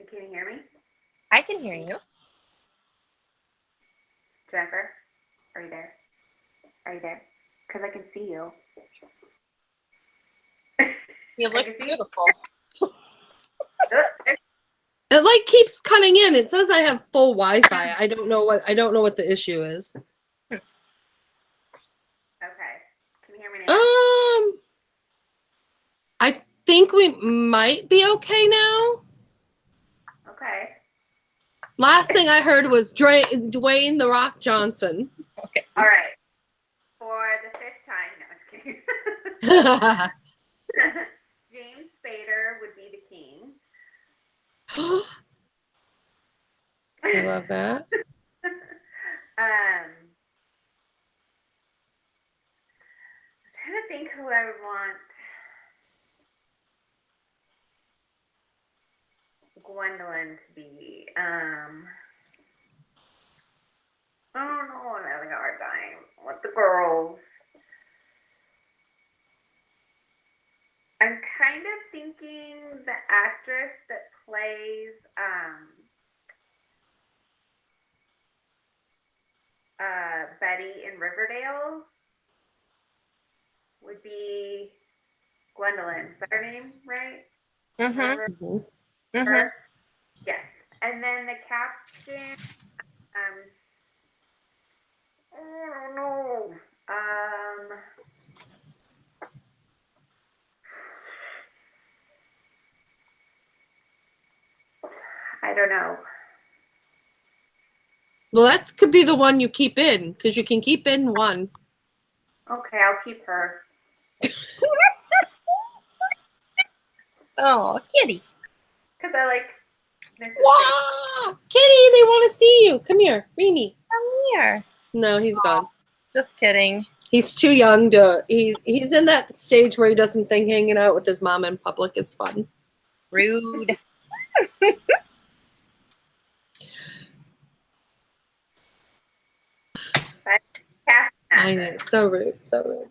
Can you hear me? I can hear you. Jennifer, are you there? Are you there? Because I can see you. You look beautiful. It like keeps cutting in. It says I have full Wi-Fi. I don't know what the issue is. Okay. Can you hear me now? I think we might be okay now. Okay. Last thing I heard was Dwayne the Rock Johnson. Okay. All right. For the 5th time, no, I'm just kidding. James Spader would be the king. I love that. I'm trying to think who I would want Gwendolyn to be. I don't know. I'm having a hard time with the girls. I'm kind of thinking the actress that plays Betty in Riverdale would be Gwendolyn. Is that her name, right? Mm-hmm. Her? Yes. And then the captain, I don't know. I don't know. Well, that could be the one you keep in, because you can keep in one. Okay, I'll keep her. Oh, kitty. Because I like Mrs. Wow! Kitty, they want to see you. Come here, Remy. Come here. No, he's gone. Just kidding. He's too young to. He's in that stage where he doesn't think hanging out with his mom in public is fun. Rude. I know, so rude, so rude.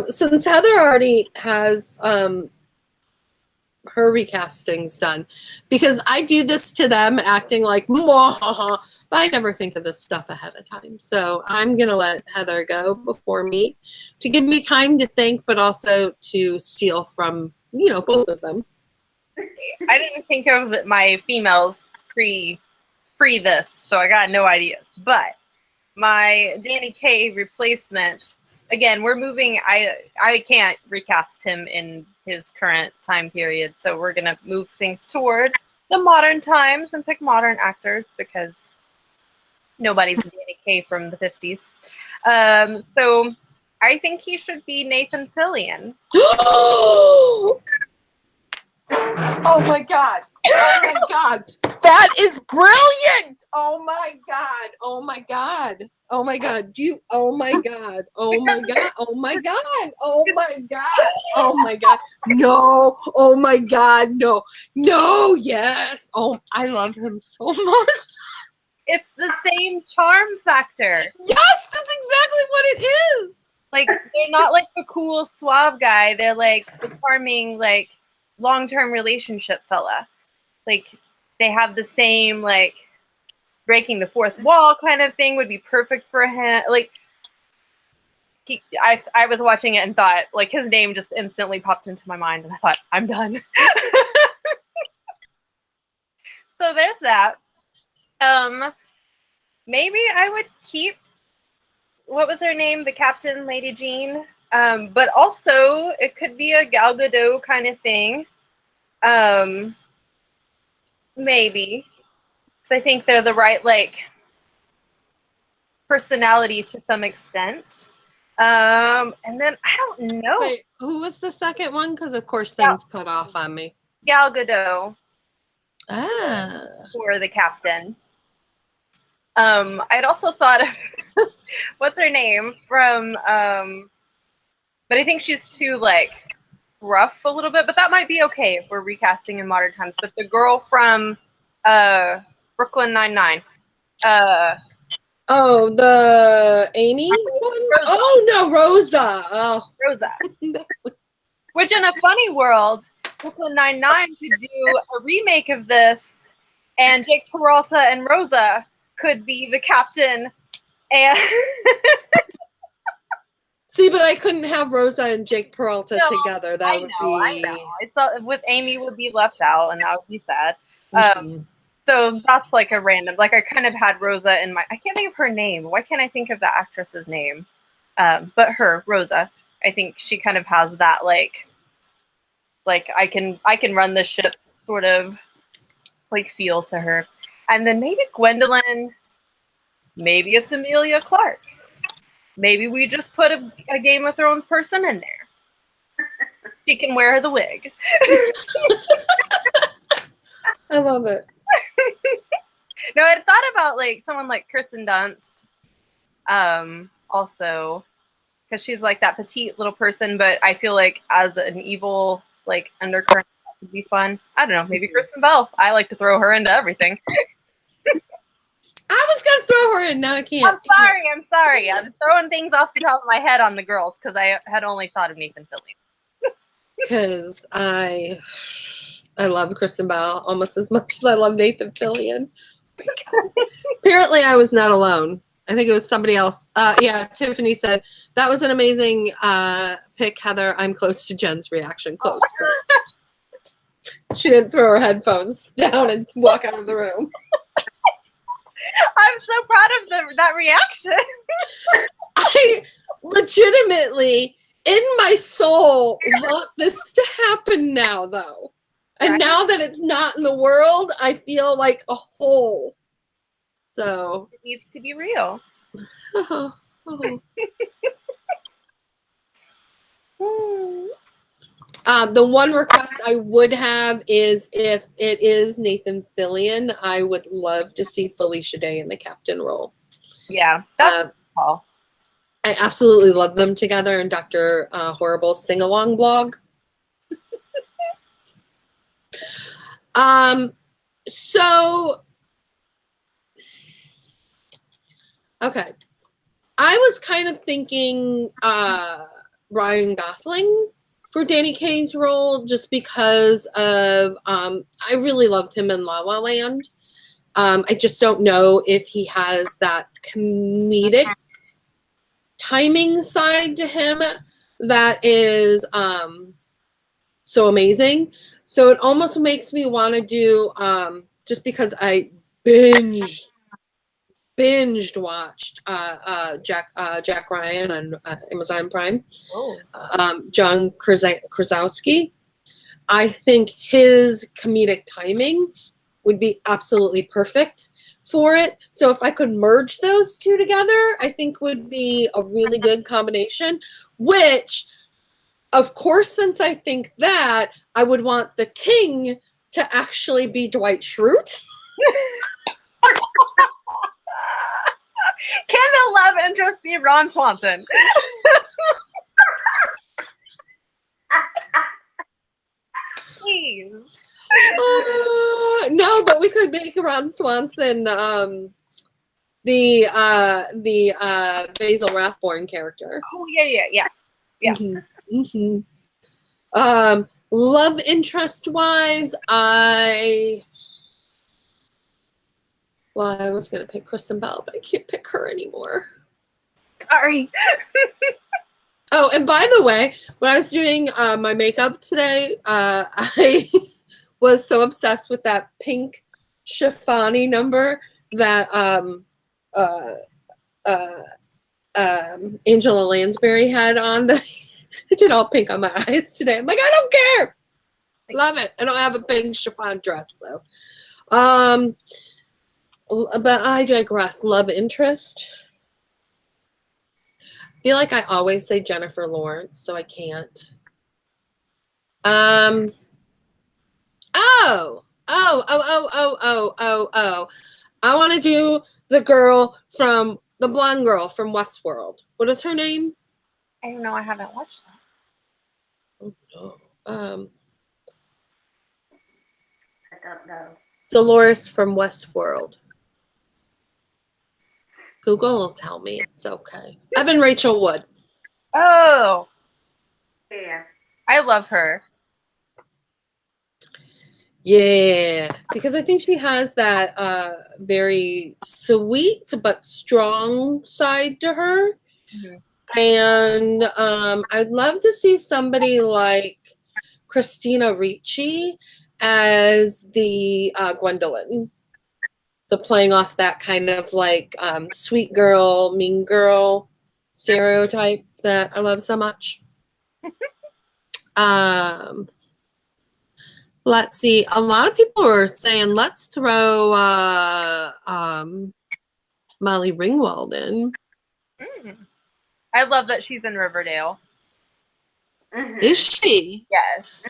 Since Heather already has her recastings done, because I do this to them acting like, but I never think of this stuff ahead of time. So I'm going to let Heather go before me to give me time to think, but also to steal from, both of them. I didn't think of my females pre this, so I got no ideas. But my Danny Kaye replacement, again, we're moving. I can't recast him in his current time period, so we're gonna move things toward the modern times and pick modern actors because nobody's Danny Kaye from the 50s. So I think he should be Nathan Fillion. Oh my God. Oh my God. That is brilliant. Oh my God. Oh my God. Oh my God. Oh my God. Oh my God. Oh my God. Oh my God. Oh my God. No. Oh my God. No. No. Yes. Oh, I love him so much. It's the same charm factor. Yes, that's exactly what it is. Like, they're not like the cool suave guy. They're like the charming, like, long-term relationship fella. Like, they have the same, like, breaking the fourth wall kind of thing would be perfect for him. Like, I was watching it and thought, like, his name just instantly popped into my mind, and I thought, I'm done. So there's that. Maybe I would keep, what was her name? The captain, Lady Jean. But also, it could be a Gal Gadot kind of thing. Maybe. Because I think they're the right, like, personality to some extent. And then, I don't know. Wait, who was the second one? Because, of course, things put off on me. Gal Gadot. Ah. For the captain. I'd also thought of what's her name from but I think she's too like rough a little bit, but that might be okay if we're recasting in modern times. But the girl from Brooklyn Nine-Nine. Oh, the Amy one? Oh no, Rosa. Oh. Rosa. Which in a funny world, Brooklyn Nine-Nine could do a remake of this, and Jake Peralta and Rosa could be the captain, and see, but I couldn't have Rosa and Jake Peralta together. That would be. I know. It's with Amy would be left out, and that would be sad. Mm-hmm. So that's like a random. Like I kind of had Rosa in my. I can't think of her name. Why can't I think of the actress's name? But her Rosa. I think she kind of has that like I can run the ship sort of like feel to her. And then maybe Gwendolyn, maybe it's Emilia Clarke. Maybe we just put a Game of Thrones person in there. She can wear the wig. I love it. No, I thought about like someone like Kirsten Dunst, also, because she's like that petite little person, but I feel like as an evil like undercurrent that would be fun. I don't know, maybe Kristen Bell. I like to throw her into everything. I was gonna throw her in. Now I can't. I'm sorry. I'm throwing things off the top of my head on the girls because I had only thought of Nathan Fillion. Because I love Kristen Bell almost as much as I love Nathan Fillion. Apparently, I was not alone. I think it was somebody else. Yeah, Tiffany said that was an amazing pick, Heather. I'm close to Jen's reaction. Close. She didn't throw her headphones down and walk out of the room. I'm so proud of that reaction. I legitimately, in my soul, want this to happen now, though. And right. Now that it's not in the world, I feel like a hole. So it needs to be real. The one request I would have is if it is Nathan Fillion, I would love to see Felicia Day in the captain role. Yeah, that's cool. I absolutely love them together in Dr. Horrible's sing-along blog. So, okay. I was kind of thinking Ryan Gosling for Danny Kaye's role just because of I really loved him in La La Land. I just don't know if he has that comedic timing side to him that is so amazing. So it almost makes me want to do just because I binged watched Jack Ryan on Amazon Prime. John Krasinski. I think his comedic timing would be absolutely perfect for it. So if I could merge those two together, I think would be a really good combination, which of course, since I think that, I would want the king to actually be Dwight Schrute. Can the love interest be Ron Swanson? Please. No, but we could make Ron Swanson the Basil Rathbone character. Oh yeah. Mm-hmm. Love interest wise, I was gonna pick Kristen Bell, but I can't pick her anymore. Sorry. Oh, and by the way, when I was doing my makeup today, I was so obsessed with that pink chiffon number that Angela Lansbury had on that I did all pink on my eyes today. I'm like, I don't care. Love it. I don't have a pink chiffon dress, so. But I digress. Love interest. I feel like I always say Jennifer Lawrence, so I can't. Oh. I want to do the blonde girl from Westworld. What is her name? I don't know. I haven't watched that. Oh no. I don't know. Dolores from Westworld. Google will tell me. It's okay. Evan Rachel Wood. Oh, Yeah. I love her. Yeah, because I think she has that very sweet but strong side to her. Mhm. And I'd love to see somebody like Christina Ricci as the Gwendolyn. The playing off that kind of like sweet girl, mean girl stereotype that I love so much. Let's see. A lot of people are saying let's throw Molly Ringwald in. I love that she's in Riverdale. Mhm. Is she? Yes.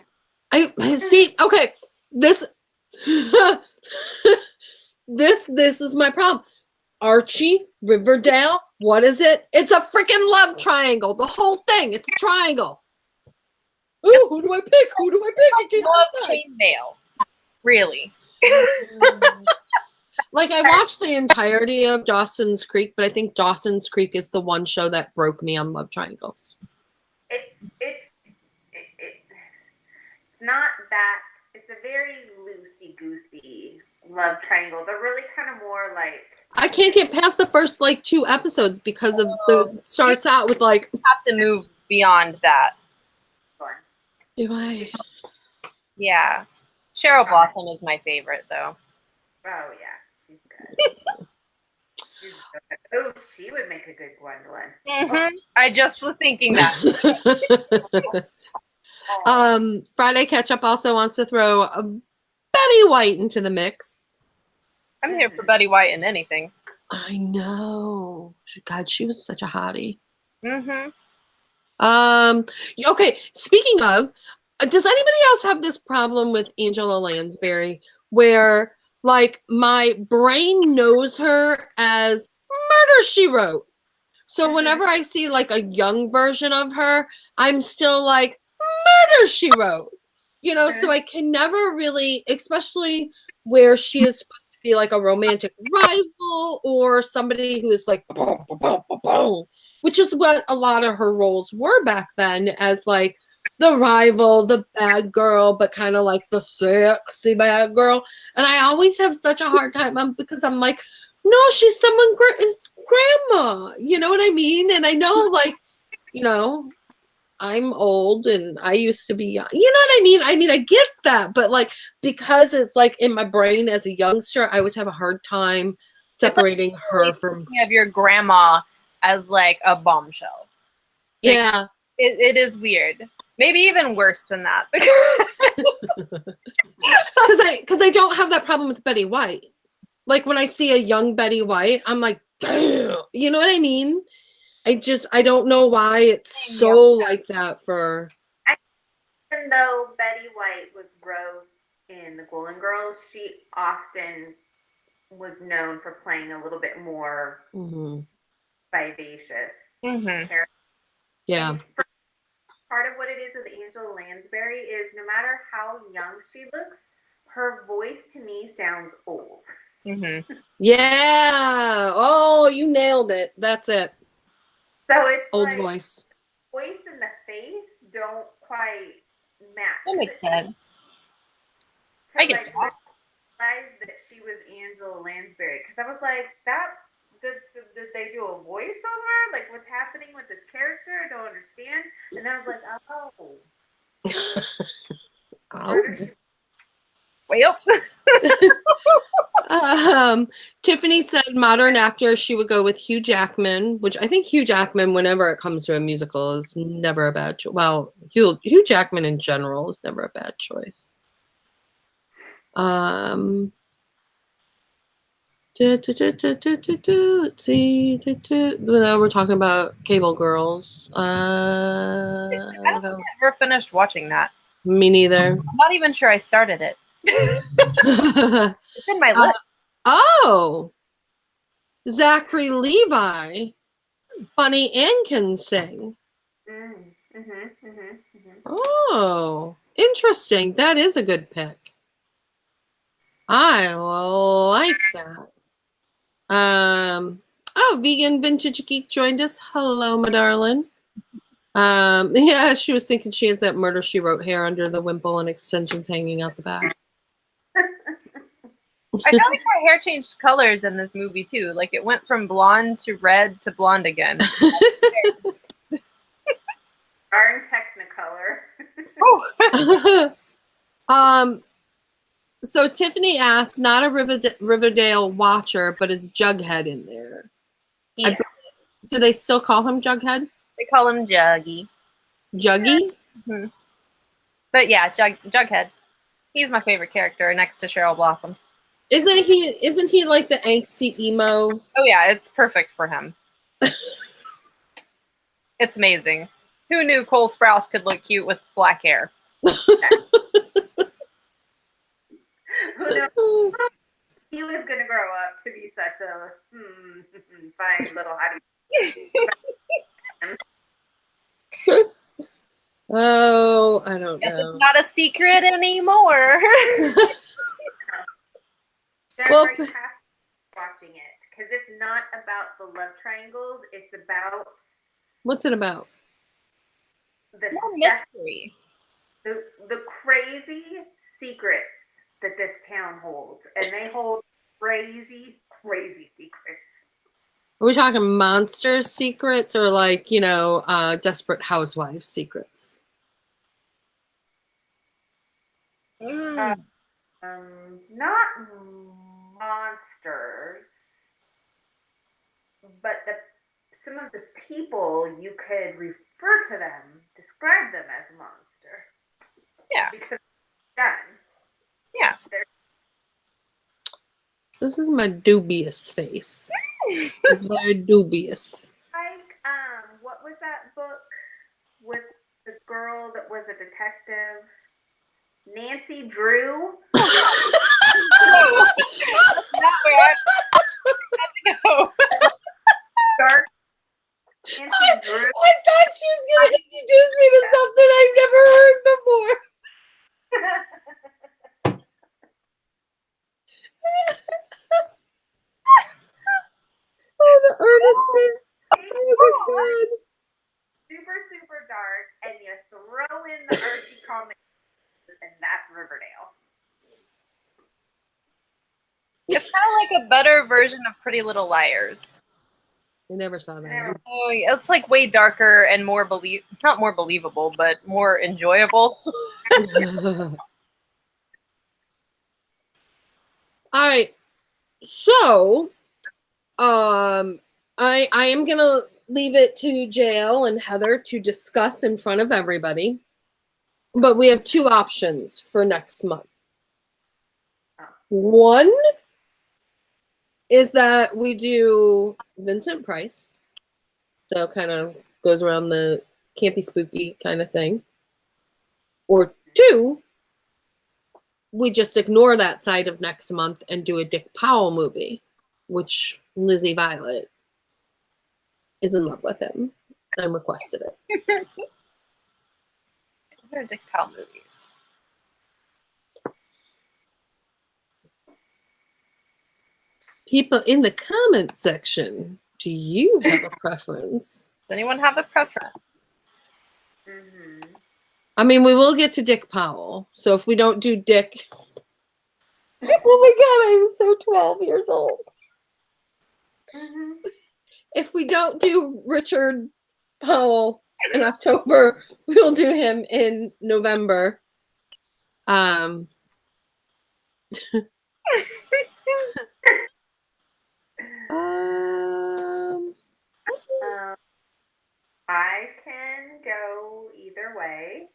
I see. Okay, this this is my problem. Archie, Riverdale. What is it? It's a freaking love triangle. The whole thing. It's a triangle. Ooh, who do I pick? Who do I pick? I can't Love decide. chainmail. Really. Like I watched the entirety of Dawson's Creek, but I think Dawson's Creek is the one show that broke me on love triangles. It's not that. It's a very loosey-goosey love triangle. They're really kind of more like. I can't get past the first like 2 episodes because of the starts out with like. Have to move beyond that. Do I? Yeah. Cheryl Blossom is my favorite, though. Oh yeah, she's good. Oh, she would make a good Gwendolyn. Mm-hmm. I just was thinking that. Friday Ketchup also wants to throw Betty White into the mix. I'm here for Betty White in anything. I know. God, she was such a hottie. Mm-hmm. Okay, speaking of, does anybody else have this problem with Angela Lansbury where like my brain knows her as Murder, She Wrote? So whenever I see like a young version of her, I'm still like Murder, She Wrote. You know, so I can never really, especially where she is supposed to be like a romantic rival or somebody who is like boom, boom, boom, boom, boom, which is what a lot of her roles were back then, as like the rival, the bad girl, but kind of like the sexy bad girl. And I always have such a hard time because I'm like, no, she's someone's grandma. You know what I mean? And I know, like, you know, I'm old and I used to be young. You know what I mean? I mean, I get that, but like, because it's like in my brain as a youngster, I always have a hard time separating like her from. Thinking of your grandma as like a bombshell. Like, Yeah. It is weird. Maybe even worse than that. Because I don't have that problem with Betty White. Like when I see a young Betty White, I'm like, damn. You know what I mean? I don't know why it's so like that for. Even though Betty White was Rose in the Golden Girls, she often was known for playing a little bit more vivacious character. Yeah. And part of what it is with Angela Lansbury is no matter how young she looks, her voice to me sounds old. Yeah. Oh, you nailed it. That's it. So it's old like voice. Voice and the face don't quite match. That makes sense. To I get like that. realize that she was Angela Lansbury, because I was like, that did they do a voiceover? Like, what's happening with this character? I don't understand. And then I was like, oh. Well, Tiffany said modern actor, she would go with Hugh Jackman, which I think Hugh Jackman, whenever it comes to a musical, is never a bad choice. Well, Hugh Jackman in general is never a bad choice. Let's see. We're talking about Cable Girls. I don't think I ever finished watching that. Me neither. I'm not even sure I started it. It's in my list. Oh, Zachary Levi, funny and can sing. Oh, interesting. That is a good pick. I like that. Oh, Vegan Vintage Geek joined us. Hello, my darling. Yeah, she was thinking she has that Murder, She Wrote hair under the wimple and extensions hanging out the back. I feel like her hair changed colors in this movie too. Like it went from blonde to red to blonde again. Darn Technicolor. So Tiffany asked, not a Riverdale watcher, but is Jughead in there? Yeah. Do they still call him Jughead? They call him Juggy. Juggy? Mm-hmm. But yeah, Jughead. He's my favorite character next to Cheryl Blossom. Isn't he like the angsty emo? Oh yeah, it's perfect for him. It's amazing. Who knew Cole Sprouse could look cute with black hair? Who knows? He was going to grow up to be such a fine little hottie. Oh, I don't know. It's not a secret anymore. Well, you have to watching it because it's not about the love triangles. It's about what's it about? The mystery. The crazy secrets that this town holds, and they hold crazy secrets. Are we talking monster secrets or like, Desperate Housewives secrets? Not monsters, but some of the people, you could refer to them, describe them as a monster. Yeah. Because it's done. Yeah. This is my dubious face. Very dubious. Like, what was that book with the girl that was a detective? Nancy Drew. Not bad. Let's go. Dark Nancy Drew. I thought she was going to introduce me to something I've never heard before. Oh, the earnestness. Oh, my God. Super dark, and you throw in the Archie comics, and that's Riverdale. It's kind of like a better version of Pretty Little Liars. I never saw that. Oh, it's like way darker and more not more believable, but more enjoyable. All right. So, I am gonna leave it to JL and Heather to discuss in front of everybody. But we have two options for next month. One is that we do Vincent Price. So kind of goes around the campy spooky kind of thing. Or two, we just ignore that side of next month and do a Dick Powell movie, which Lizzie Violet is in love with him and requested it. What are Dick Powell movies? People in the comment section, do you have a preference? Does anyone have a preference? Mm-hmm. I mean, we will get to Dick Powell. So if we don't do Dick... Oh my God, I was so 12 years old. Mm-hmm. If we don't do Richard Powell in October, we'll do him in November. I can go either way.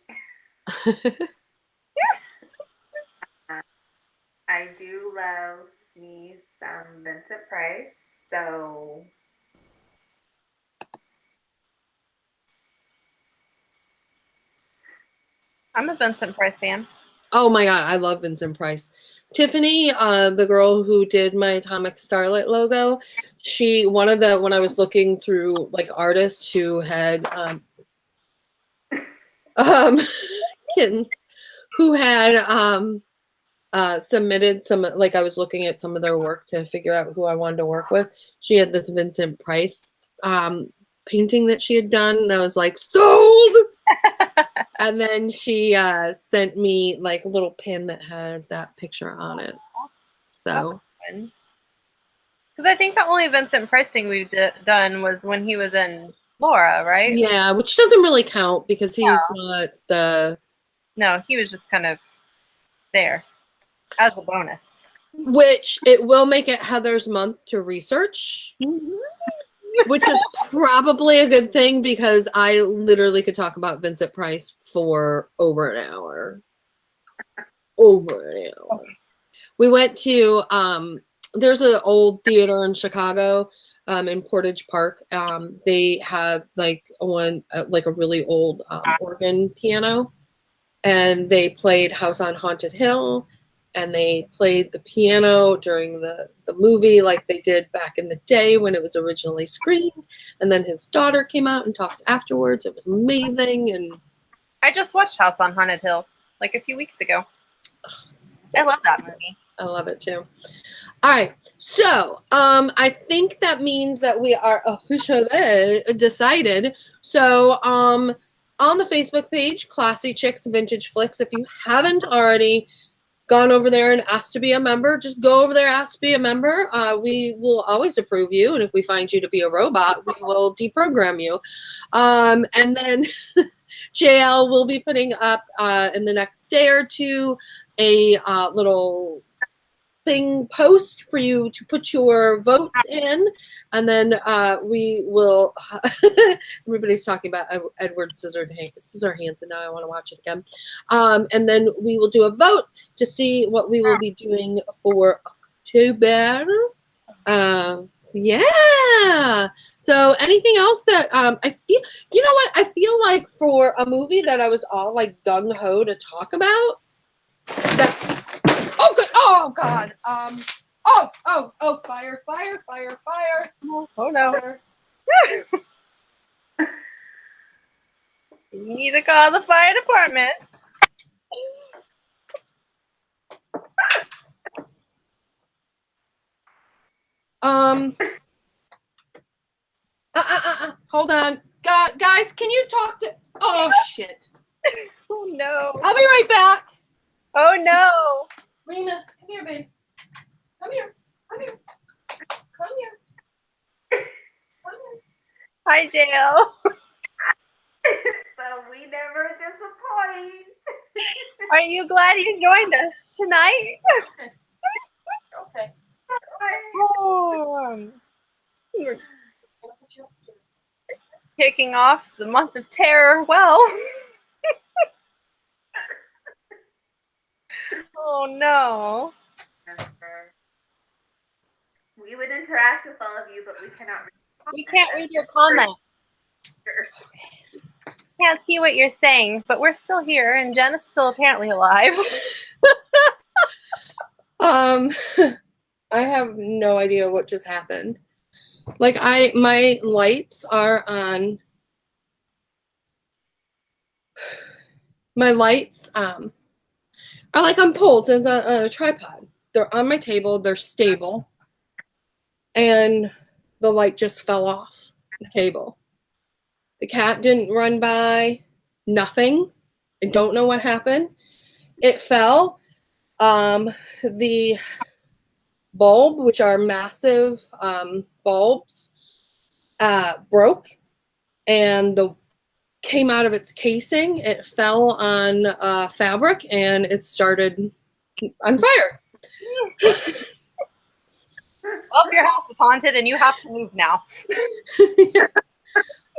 I do love me some Vincent Price, so I'm a Vincent Price fan. Oh my God, I love Vincent Price. Tiffany, the girl who did my Atomic Starlight logo, when I was looking through like artists who had kittens, who had submitted some, like I was looking at some of their work to figure out who I wanted to work with. She had this Vincent Price painting that she had done, and I was like, sold! And then she sent me like a little pin that had that picture on it. So, because I think the only Vincent Price thing we've done was when he was in Laura, right? yeah, which doesn't really count because he's not the... No, he was just kind of there as a bonus. Which it will make it Heather's month to research. Which is probably a good thing because I literally could talk about Vincent Price for over an hour. Okay. We went to there's an old theater in Chicago, in Portage Park. They have like a really old organ piano, and they played House on Haunted Hill. And they played the piano during the movie like they did back in the day when it was originally screened. And then his daughter came out and talked afterwards. It was amazing. And I just watched House on Haunted Hill like a few weeks ago. I love that movie. I love it too. All right. So I think that means that we are officially decided. So on the Facebook page, Classy Chicks Vintage Flicks, if you haven't already gone over there and asked to be a member, just go over there, ask to be a member. We will always approve you, and if we find you to be a robot, we will deprogram you. And then JL will be putting up in the next day or two a little thing post for you to put your votes in, and then we will everybody's talking about Edward Scissorhands, and now I want to watch it again. And then we will do a vote to see what we will be doing for October. So yeah. So anything else that I feel, you know what, I feel like for a movie that I was all like gung-ho to talk about, that oh good, oh God, fire. Oh no. Fire. You need to call the fire department. Hold on. Guys, can you talk to... Oh, shit. Oh, no. I'll be right back. Oh, no. Remus, come here, babe. Come here. Hi, Jail. so we never disappoint. Are you glad you joined us tonight? Okay. Oh, kicking off the month of terror. Well. Oh, no. We would interact with all of you, but we cannot read. We can't read your comments. Can't see what you're saying, but we're still here, and Jen is still apparently alive. Um, I have no idea what just happened. Like my lights are on. My lights are like on poles and on a tripod. They're on my table. They're stable, and the light just fell off the table. The cat didn't run by. Nothing. I don't know what happened. It fell. The bulb, which are massive bulbs, broke, and the came out of its casing. It fell on fabric, and it started on fire. Well, your house is haunted, and you have to move now. Yeah.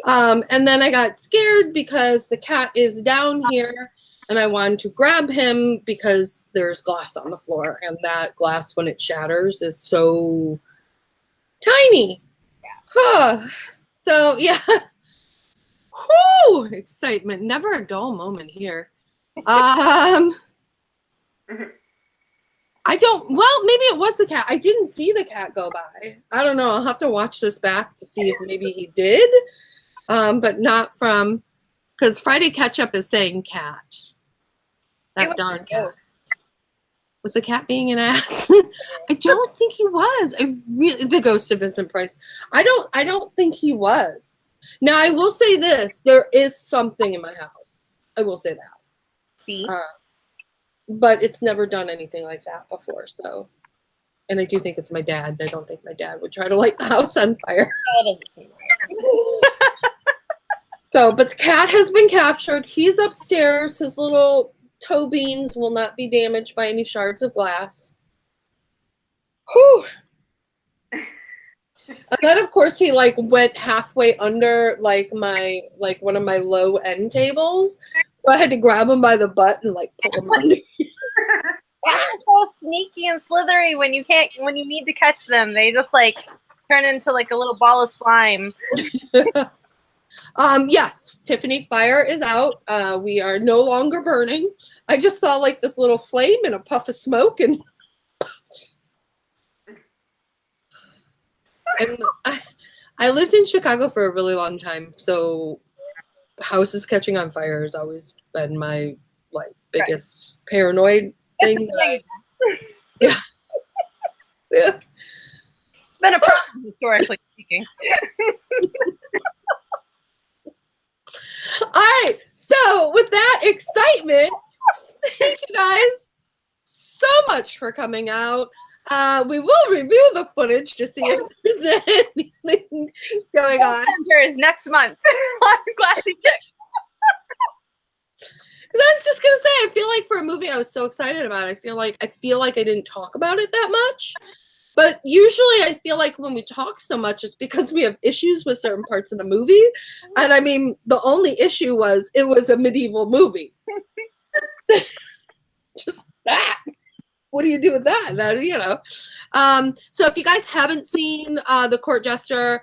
And then I got scared because the cat is down here, and I wanted to grab him because there's glass on the floor, and that glass, when it shatters, is so tiny. Huh. So, yeah. Whoo! Excitement. Never a dull moment here. I don't, well, maybe it was the cat. I didn't see the cat go by. I don't know. I'll have to watch this back to see if maybe he did. But not from, because Friday Ketchup is saying cat. That darn cat. Was the cat being an ass? I don't think he was. The ghost of Vincent Price. I don't think he was. Now I will say this: there is something in my house. I will say that. See, but it's never done anything like that before. So, and I do think it's my dad. I don't think my dad would try to light the house on fire. So, but the cat has been captured. He's upstairs. His little toe beans will not be damaged by any shards of glass. Whew. And then, of course, he like went halfway under like one of my low end tables, so I had to grab him by the butt and like pull him under. It's so sneaky and slithery when you need to catch them. They just like turn into like a little ball of slime. Yes, Tiffany, fire is out. We are no longer burning. I just saw like this little flame and a puff of smoke, and I lived in Chicago for a really long time, so houses catching on fire has always been my like biggest paranoid thing. Yeah. Yeah. It's been a problem historically speaking. All right, so with that excitement, thank you guys so much for coming out. We will review the footage to see if there's anything going on. Is next month. I'm glad you did. Because I was just gonna say, I feel like for a movie I was so excited about, I feel like I didn't talk about it that much. But usually I feel like when we talk so much, it's because we have issues with certain parts of the movie. And I mean, the only issue was it was a medieval movie. Just that. What do you do with that? You know. So if you guys haven't seen The Court Jester,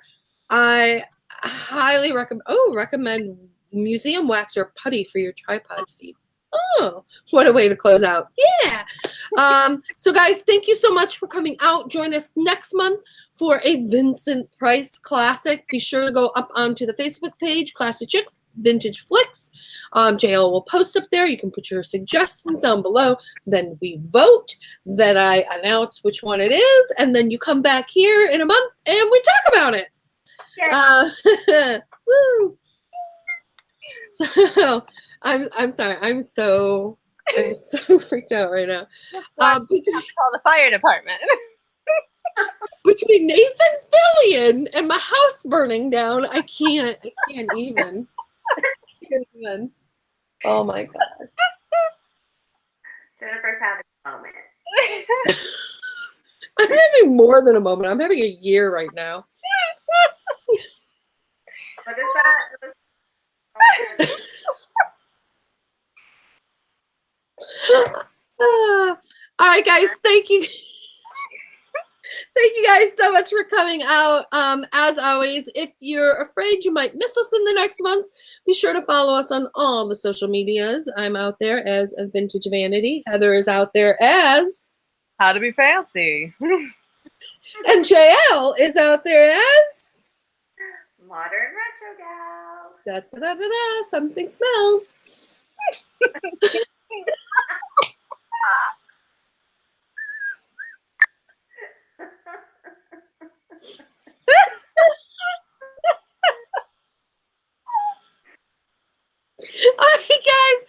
I highly recommend museum wax or putty for your tripod feet. Oh, what a way to close out. Yeah. So guys, thank you so much for coming out. Join us next month for a Vincent Price classic. Be sure to go up onto the Facebook page, Classy Chicks Vintage Flicks. JL will post up there. You can put your suggestions down below. Then we vote. Then I announce which one it is. And then you come back here in a month and we talk about it. Yeah. Woo. So I'm sorry. I'm so freaked out right now. Call the fire department. Between Nathan Fillion and my house burning down, I can't even. Oh my god. Jennifer's having a moment. I'm having more than a moment. I'm having a year right now. What is that? All right, guys. Thank you. Thank you guys so much for coming out. As always, if you're afraid you might miss us in the next month, be sure to follow us on all the social medias. I'm out there as a Vintage Vanity. Heather is out there as How to be fancy. And JL is out there as Modern retro gal. da da da da da. Something smells. All right, guys,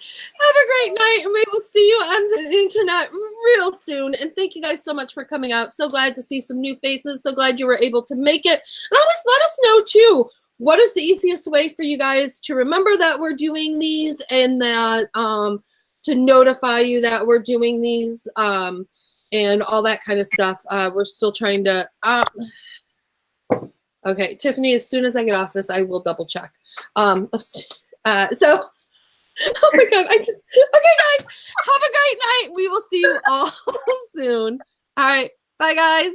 have a great night, and we will see you on the internet real soon. And thank you guys so much for coming out. So glad to see some new faces. So glad you were able to make it. And always let us know, too, what is the easiest way for you guys to remember that we're doing these and that to notify you that we're doing these and all that kind of stuff. We're still trying to... okay, Tiffany, as soon as I get off this, I will double check. So, oh my God, okay, guys, have a great night. We will see you all soon. All right, bye, guys.